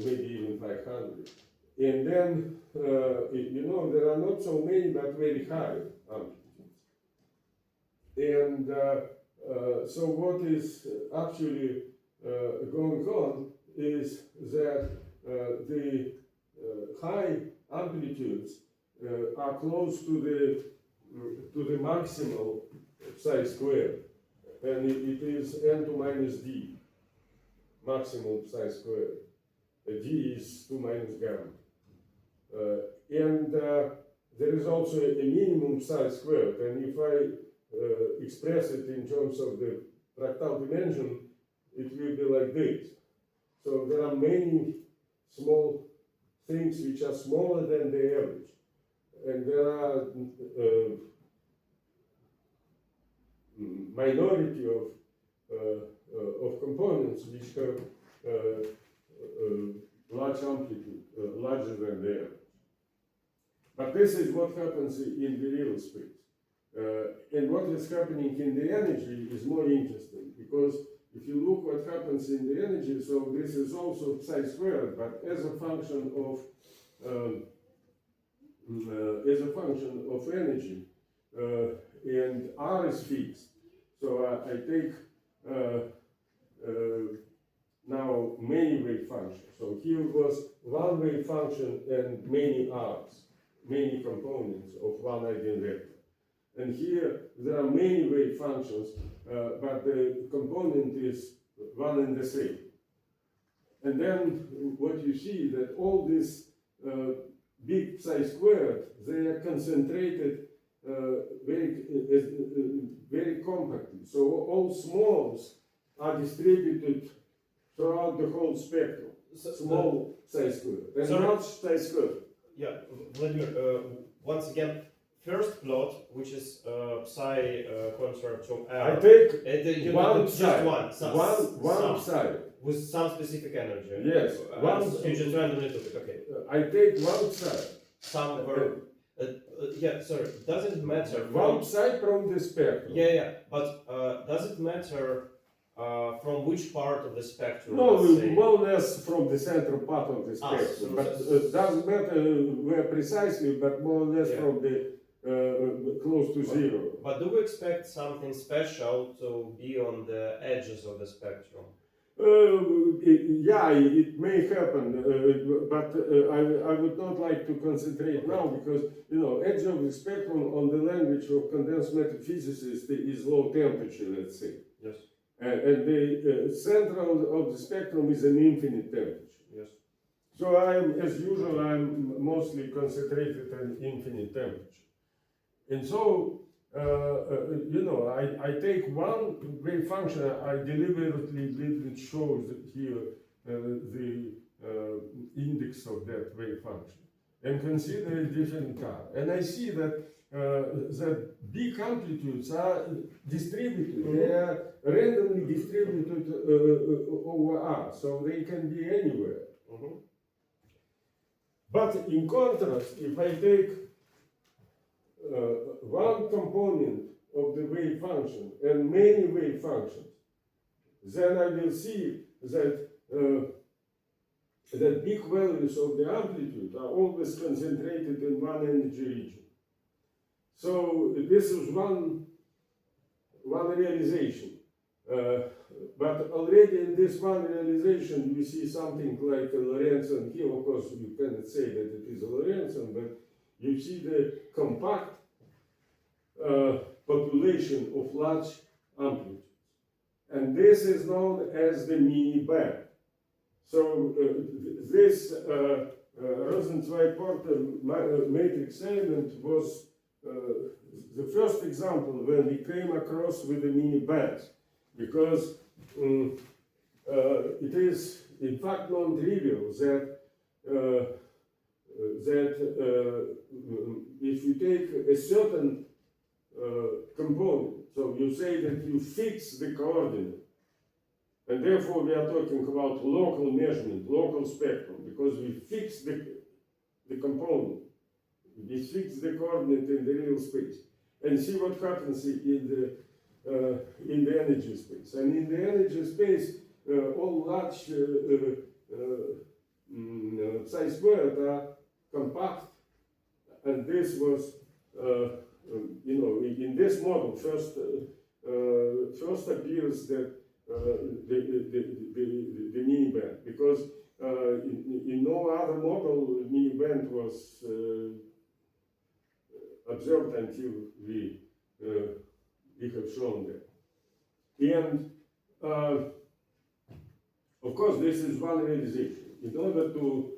maybe even 500. And then, there are not so many, but very high amplitudes. And so what is actually going on is that the high amplitudes are close to the maximal psi squared, and it is n2 minus d, maximal psi squared. D is 2 minus gamma. And there is also a minimum psi squared, and if I express it in terms of the fractal dimension, it will be like this. So there are many small things which are smaller than the average, and there are minority of components which have large amplitude, larger than the average. But this is what happens in the real space. And what is happening in the energy is more interesting, because if you look what happens in the energy, so this is also psi squared, but as a function of energy, and R is fixed. So I take now many wave functions. So here was one wave function and many R's, many components of one eigenvector. And here there are many wave functions, but the component is one and the same. And then what you see that all these big psi squared, they are concentrated very compactly. So all smalls are distributed throughout the whole spectrum. Small psi squared and large psi squared. Yeah, Vladimir, once again, first plot, which is psi contrary to R. I take you one just psi, one one psi. With some specific energy. Yes, you just randomly took it. Okay. I take one psi. Some were. Yeah, sorry. Does it matter? One psi from the spectrum. Yeah. But does it matter from which part of the spectrum? No, let's say? more or less from the central part of the spectrum. So but doesn't matter where precisely, but more or less from the close to zero. But do we expect something special to be on the edges of the spectrum? Yeah, it may happen, but I would not like to concentrate now, because edge of the spectrum on the language of condensed matter physicists is low temperature, let's say. Yes. And the central of the spectrum is an infinite temperature. Yes. So as usual, I'm mostly concentrated on infinite temperature. And so, I take one wave function, I deliberately didn't show here the index of that wave function, and consider a different R. And I see that big amplitudes are distributed, they are randomly distributed over R, so they can be anywhere. But in contrast, if I take one component of the wave function and many wave functions, then I will see that that big values of the amplitude are always concentrated in one energy region. So this is one realization. But already in this one realization, you see something like a Lorentzian. Here, of course, you cannot say that it is a Lorentzian, but you see the compact population of large amplitudes. And this is known as the mini band. So this Rosenzweig-Porter matrix element was the first example when we came across with the mini bands, because it is in fact non-trivial that if you take a certain component, so you say that you fix the coordinate, and therefore we are talking about local measurement, local spectrum, because we fix the component, we fix the coordinate in the real space, and see what happens in the energy space. And in the energy space, all large psi squared are compact, and this was, in this model first appears that the mini band, because in no other model mini band was observed until we have shown that. And of course, this is one realization. In order to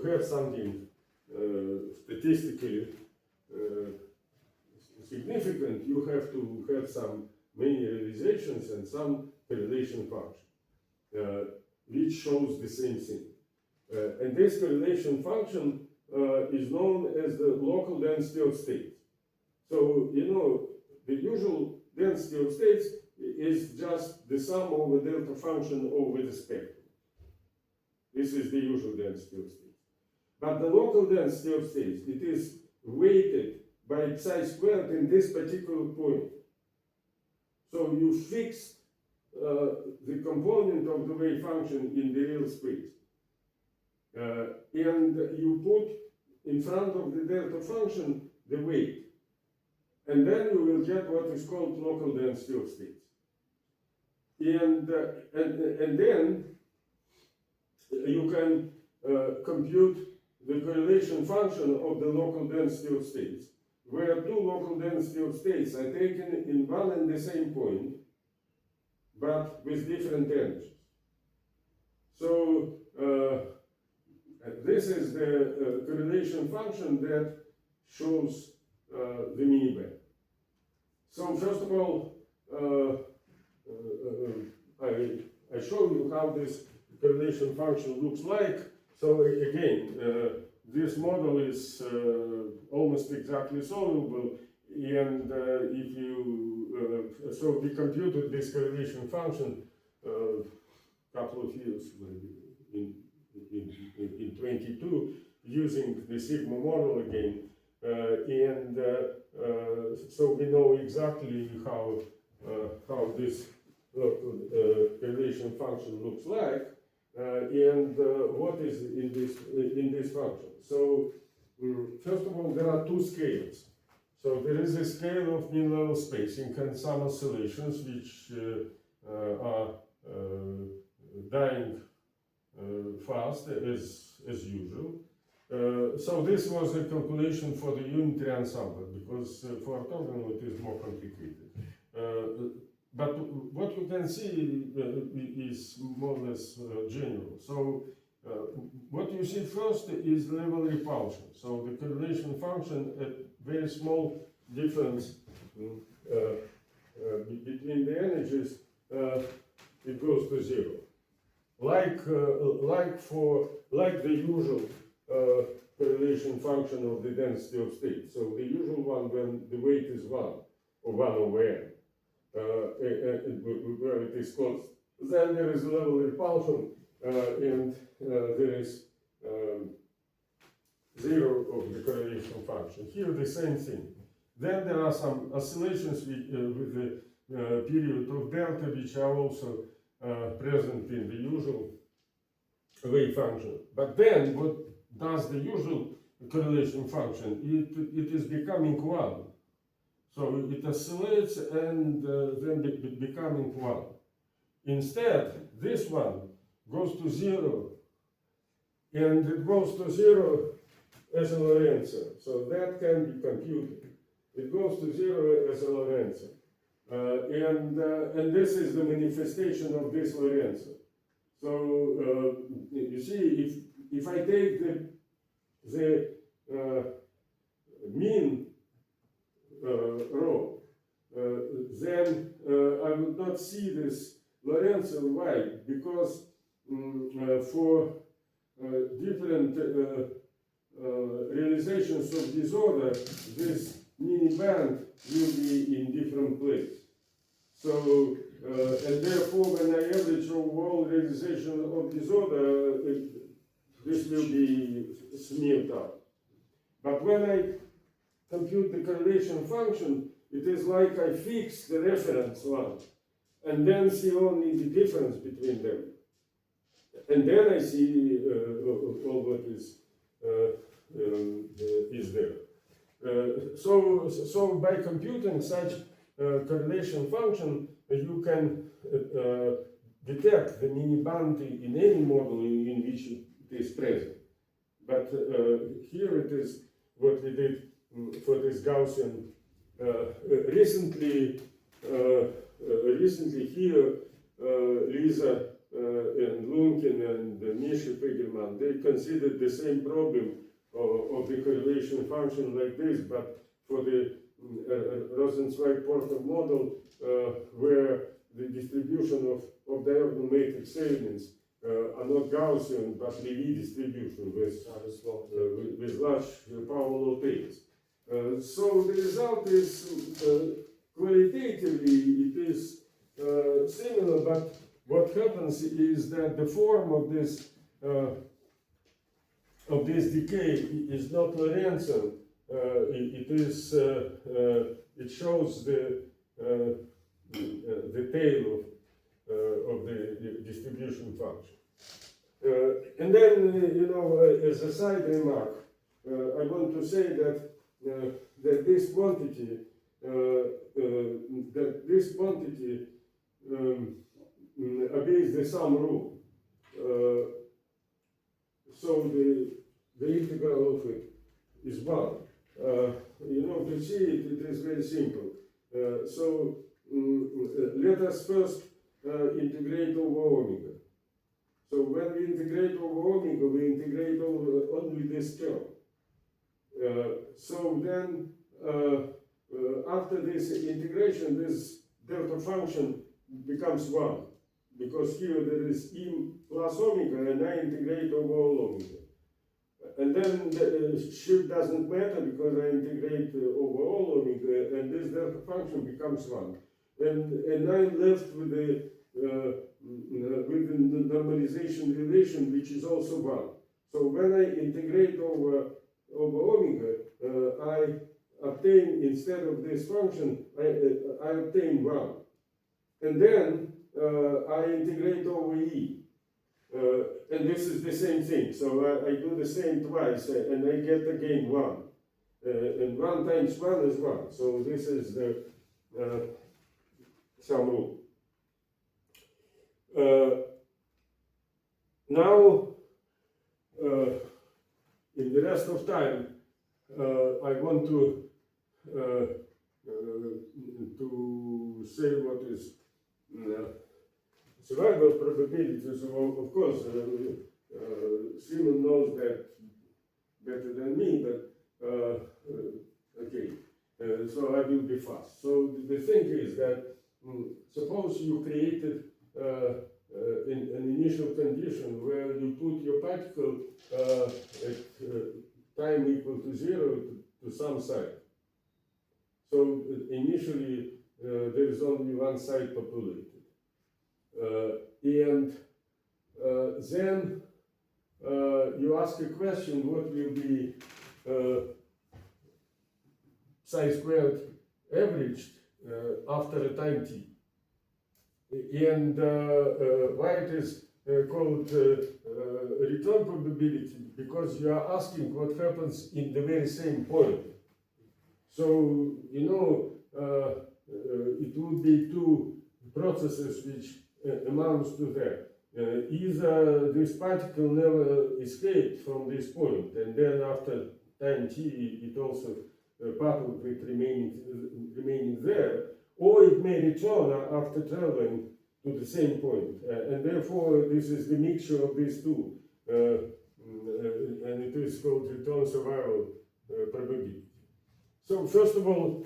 have something statistically significant, you have to have some many realizations and some correlation function, which shows the same thing. And this correlation function is known as the local density of states. So, the usual density of states is just the sum over delta function over the spectrum. This is the usual density of states. But the local density of states, it is weighted by psi squared in this particular point. So you fix the component of the wave function in the real space. And you put in front of the delta function the weight. And then you will get what is called local density of states. And then you can compute the correlation function of the local density of states, where two local density of states are taken in one and the same point, but with different energies. So this is the correlation function that shows the miniband. So first of all, I show you how this correlation function looks like. So again, this model is almost exactly solvable, and if you so we computed this correlation function a couple of years maybe in 22 using the sigma model again, and so we know exactly how this correlation function looks like. And what is in this function? So first of all, there are two scales. So there is a scale of mean level spacing and some oscillations which are dying fast as usual. So this was a calculation for the unitary ensemble, because for orthogonal it is more complicated. But what you can see is more or less general. So what you see first is level repulsion. So the correlation function at very small difference between the energies, it goes to zero. Like the usual correlation function of the density of states. So the usual one when the weight is 1 or 1 over n. Where it is constant. Then there is a level repulsion, and there is zero of the correlation function. Here the same thing. Then there are some oscillations with the period of delta, which are also present in the usual wave function. But then what does the usual correlation function? It is becoming 1. So it oscillates and then becoming 1. Instead, this one goes to 0, and it goes to 0 as a Lorentzian. So that can be computed. It goes to 0 as a Lorentzian. And this is the manifestation of this Lorentzian. So you see, if I take the mean rho, then I would not see this Lorentzian. Why? Because for different realizations of disorder, this mini band will be in different places. So, and therefore, when I average over all realization of disorder, this will be smeared out. But when I compute the correlation function, it is like I fix the reference one and then see only the difference between them. And then I see all what is there. So by computing such correlation function, you can detect the miniband in any model in which it is present. But here it is what we did for this Gaussian. Recently here, Lisa and Lunkin and Misha Pegelman, they considered the same problem of the correlation function like this, but for the Rosenzweig-Porter model, where the distribution of diagonal matrix elements are not Gaussian, but Lévy distribution with large power law tails. So the result is qualitatively it is similar, but what happens is that the form of this decay is not Lorentzian, it shows the tail of the distribution function. And then, as a side remark, I want to say that this quantity obeys the sum rule. So the integral of it is 1. To see it, it is very simple. Let us first integrate over omega. So when we integrate over omega, we integrate over only this term. So then, after this integration, this delta function becomes 1. Because here there is e plus omega, and I integrate over all omega. And then the shift doesn't matter because I integrate over all omega, and this delta function becomes 1. And I'm left with the normalization relation, which is also 1. So when I integrate over omega, I obtain, instead of this function, I obtain 1. And then I integrate over e. And this is the same thing. So I do the same twice, and I get again 1. And 1 times 1 is 1. So this is the sum rule. Now, in the rest of time, I want to say what is survival probabilities. Of course, Simon knows that better than me, but okay. So I will be fast. So the thing is that suppose you created an initial condition where you put your particle at time equal to 0 to some site. So initially there is only one site populated. And then you ask a question, what will be psi squared averaged after a time t? And why it is called return probability? Because you are asking what happens in the very same point. So, it would be two processes which amounts to that. Either this particle never escaped from this point, and then after time t, it also parted with remaining there, or it may return after traveling to the same point. And therefore, this is the mixture of these two, and it is called return survival probability. So first of all,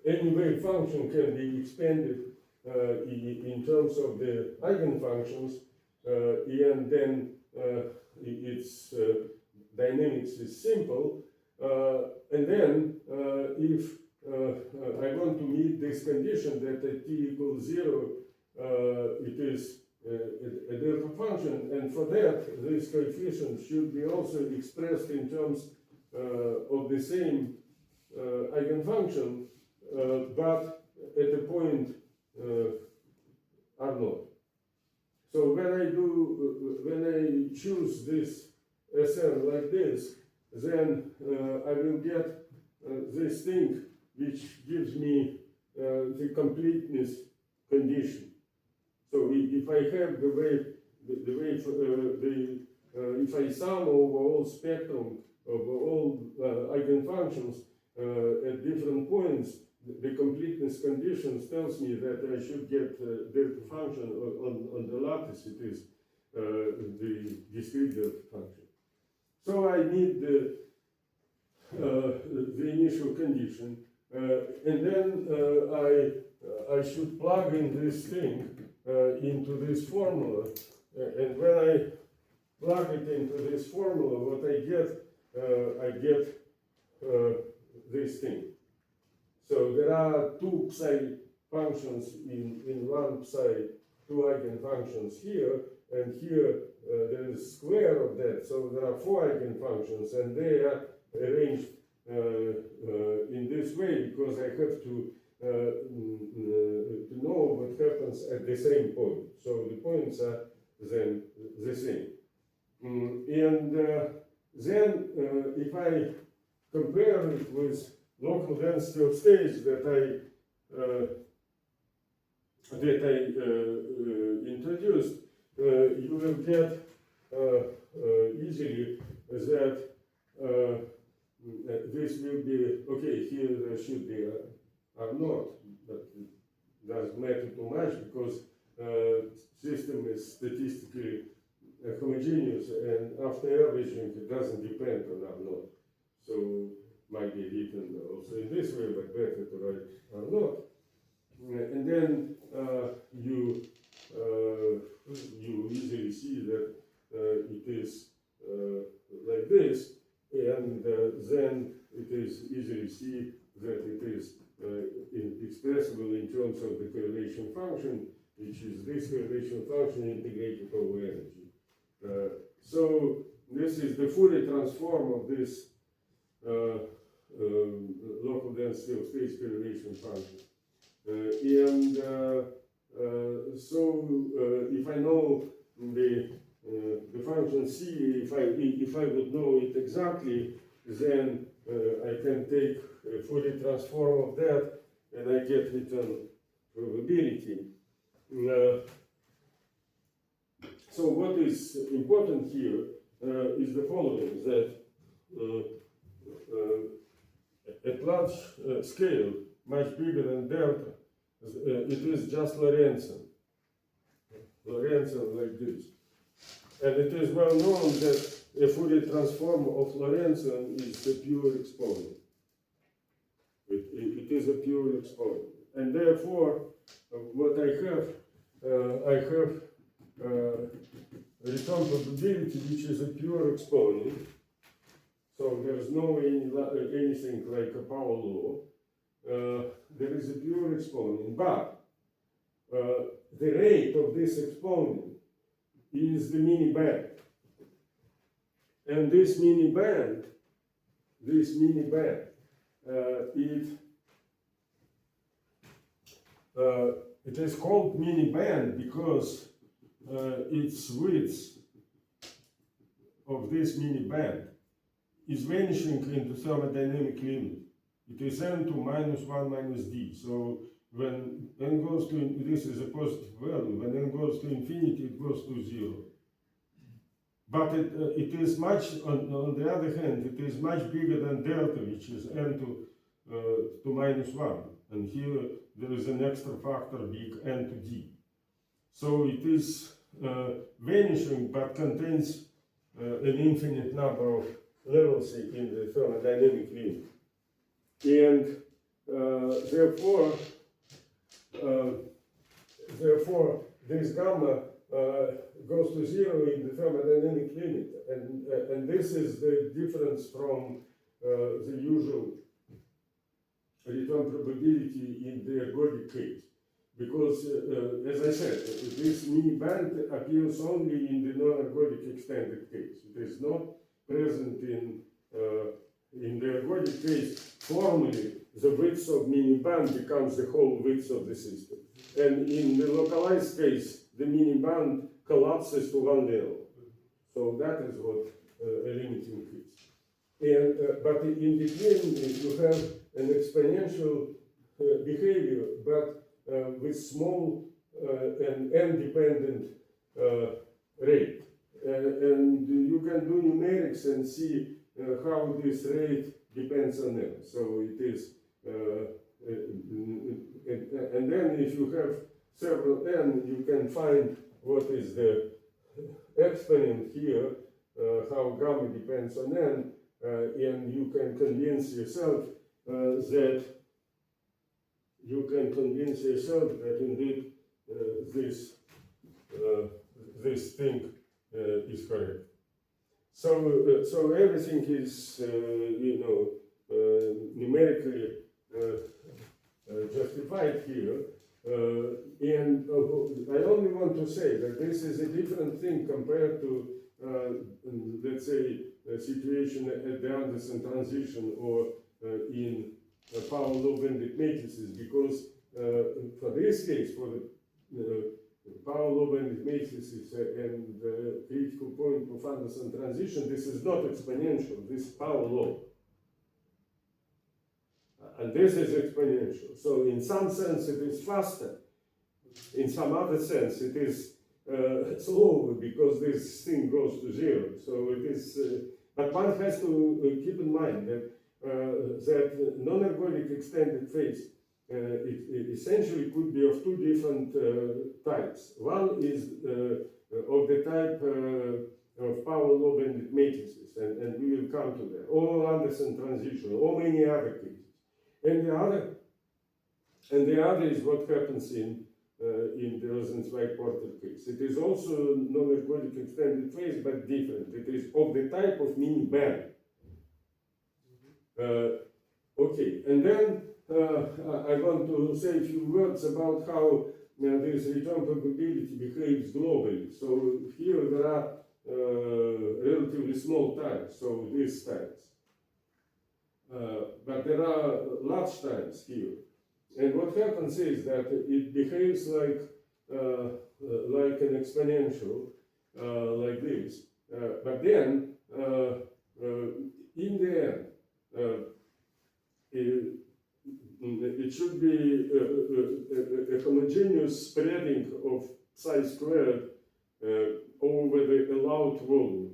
any wave function can be expanded in terms of the eigenfunctions, and then its dynamics is simple. And then, if I want to meet this condition that at t equals 0, it is a delta function, and for that, this coefficient should be also expressed in terms of the same eigenfunction, but at a point R0. So when I choose this SN like this, then I will get this thing which gives me the completeness condition. So if I have the wave, if I sum over all spectrum of all eigenfunctions at different points, the completeness conditions tells me that I should get delta function on the lattice. It is the discrete delta function. So I need the initial condition, and then I should plug in this thing into this formula, and when I plug it into this formula, what I get this thing. So there are two psi functions in one psi, two eigenfunctions here, and here there is square of that, so there are 4 eigenfunctions, and they are arranged in this way because I have to know what happens at the same point. So the points are then the same. And then if I compare it with local density of states that I introduced, you will get easily that this will be, okay, here there should be R naught, but it doesn't matter too much because system is statistically homogeneous, and after averaging it doesn't depend on R naught. So might be written also in this way, but better to write R naught. And then you easily see that it is like this, and then it is easily see that it is expressible in terms of the correlation function, which is this correlation function integrated over energy. So this is the Fourier transform of this local density of states correlation function. So if I know the function c, if I would know it exactly, then I can take a Fourier transform of that, and I get return probability. So what is important here is the following: that at large scale, much bigger than delta, it is just Lorentzian like this. And it is well known that a Fourier transform of Lorentzian is a pure exponent. It is a pure exponent. And therefore, what I have return probability which is a pure exponent. So there is no anything like a power law. There is a pure exponent, but the rate of this exponent is the mini band. And this mini band, it is called mini band because its width of this mini band is vanishing into thermodynamic limit. It is n to minus 1 minus d. So when n goes to, this is a positive value, when n goes to infinity, it goes to 0. But it is much, on the other hand, it is much bigger than delta, which is n to minus 1. And here there is an extra factor, big n to d. So it is vanishing, but contains an infinite number of levels in the thermodynamic limit. And therefore, this gamma goes to 0 in the thermodynamic limit, and this is the difference from the usual return probability in the ergodic case. Because, as I said, this mini band appears only in the non-ergodic extended case. It is not present in the ergodic case. Formally, the width of mini band becomes the whole width of the system. And in the localized case, the mini band collapses to one level. So that is what a limiting is. And, but in between, you have an exponential behavior, but with small and n-dependent rate. And you can do numerics and see how this rate depends on n. So it is, and then if you have several n, you can find what is the exponent here, how gamma depends on n, and you can convince yourself that indeed this thing is correct. So everything is numerically justified here, and I only want to say that this is a different thing compared to let's say, a situation at the Anderson transition or in power law-bending matrices, because for this case, for the power law-bending matrices and the critical point of Anderson transition, this is not exponential, this is power law. And this is exponential. So in some sense it is faster. In some other sense it is slower, because this thing goes to zero. So it is, but one has to keep in mind that that non-ergodic extended phase it essentially could be of two different types. One is of the type of power law-bending matrices, and we will come to that, or Anderson transition, or many other cases. And the other is what happens in the Rosenzweig-Porter case. It is also non-ergodic extended phase, but different. It is of the type of mini-band. Okay, and then I want to say a few words about how this return probability behaves globally. So here there are relatively small times, so these times. But there are large times here. And what happens is that it behaves like an exponential, like this. But then, in the end, it should be a homogeneous spreading of psi squared over the allowed volume.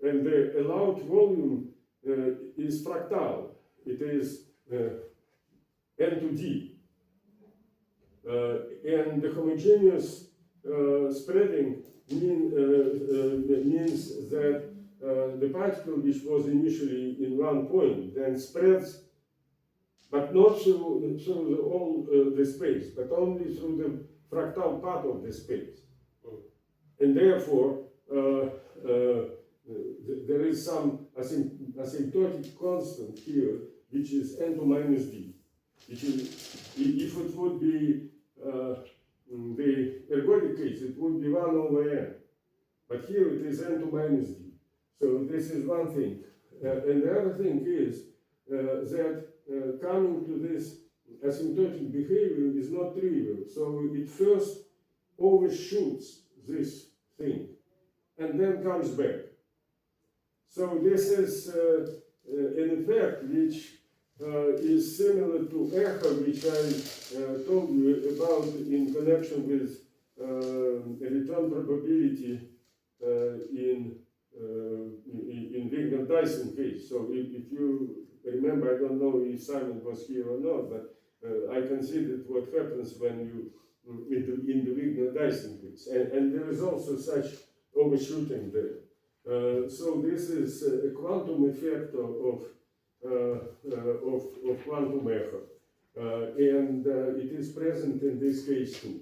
And the allowed volume is fractal. It is n to d. And the homogeneous spreading means that the particle which was initially in one point then spreads, but not through all the space, but only through the fractal part of the space. And therefore, there is some asymptotic constant here, which is n to minus d. Which is, if it would be the ergodic case, it would be 1 over n. But here it is n to minus d. So this is one thing. And the other thing is that coming to this asymptotic behavior is not trivial. So it first overshoots this thing and then comes back. So this is an effect which is similar to echo, which I told you about in connection with a return probability in Wigner-Dyson case. So if you remember, I don't know if Simon was here or not, but I considered what happens when you in the Wigner-Dyson case, and there is also such overshooting there. So this is a quantum effect of quantum echo, and it is present in this case too.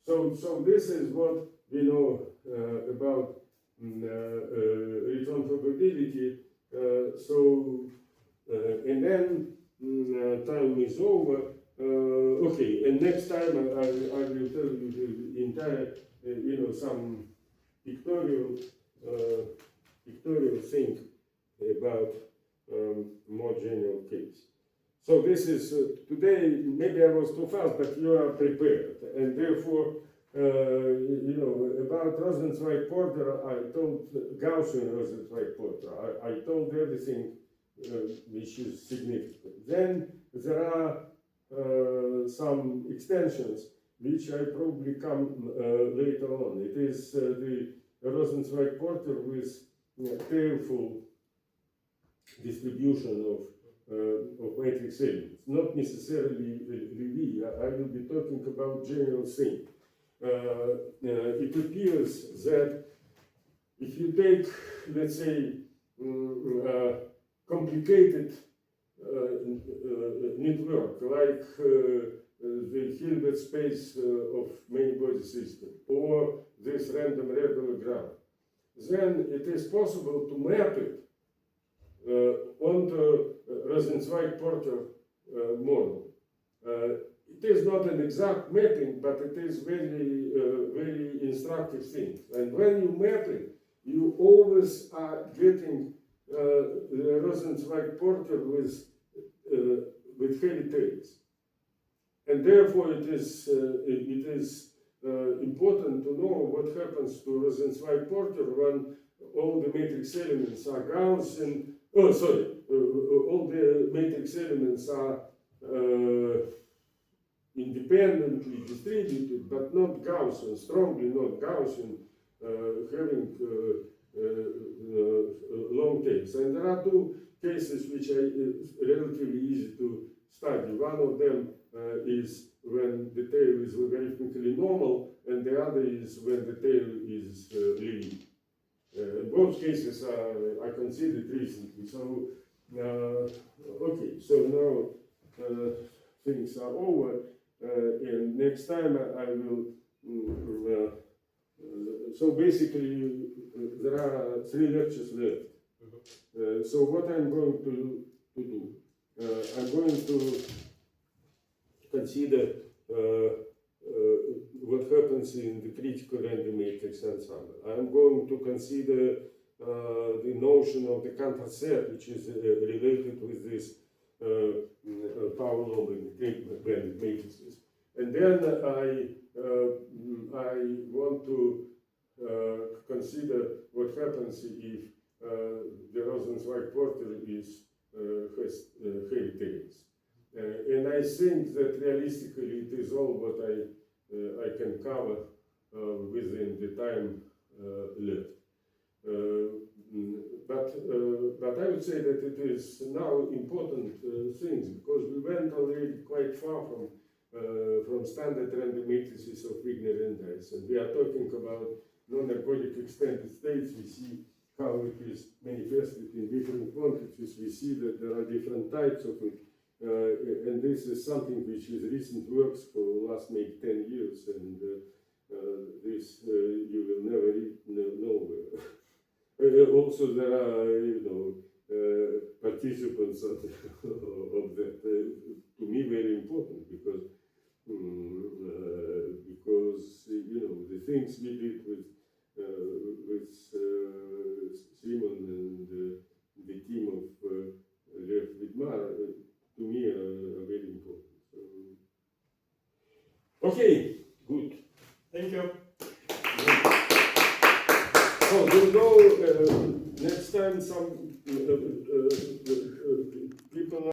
So this is what we know about return probability. And then time is over. Okay, and next time I will tell you the entire, some pictorial thing about more general case. So this is today. Maybe I was too fast, but you are prepared, and therefore, about Rosenzweig-Porter, I told Gaussian Rosenzweig-Porter. I told everything which is significant. Then there are some extensions which I probably come later on. It is the Rosenzweig-Porter with careful distribution of matrix elements, not necessarily Lévy. I will be talking about general thing. It appears that if you take, let's say, complicated network like the Hilbert space of many-body system or this random regular graph, then it is possible to map it onto Rosenzweig-Porter model. It is not an exact mapping, but it is very instructive thing. And when you map it, you always are getting the Rosenzweig porter with hairy tails. And therefore it is important to know what happens to Rosenzweig porter when all the matrix elements are Gaussian, all the matrix elements are independently distributed, but not Gaussian, strongly not Gaussian, having long tails. And there are two cases which are relatively easy to study. One of them is when the tail is logarithmically normal, and the other is when the tail is linear. Both cases are considered recently. So, okay, so now things are over, and next time I will. So basically, there are 3 lectures left. So what I'm going to do, I'm going to consider what happens in the critical random matrix ensemble. I'm going to consider the notion of the Cantor set, which is related with this power law banded matrices. And then I want to consider what happens if the Rosenzweig porter has hairy tails. And I think that realistically it is all what I can cover within the time left. But I would say that it is now important things, because we went already quite far from standard random matrices of Wigner and Dice, and we are talking about non-ergodic extended states. We see how it is manifested in different quantities. We see that there are different types of it. And this is something which is recent works for the last maybe 10 years, and this you will never know. Also, there are participants of that. To me, very important, because the things we did with Simon and the team of Lev Vidmar, to me, are very important. Okay, good. Thank you. So we'll go next time some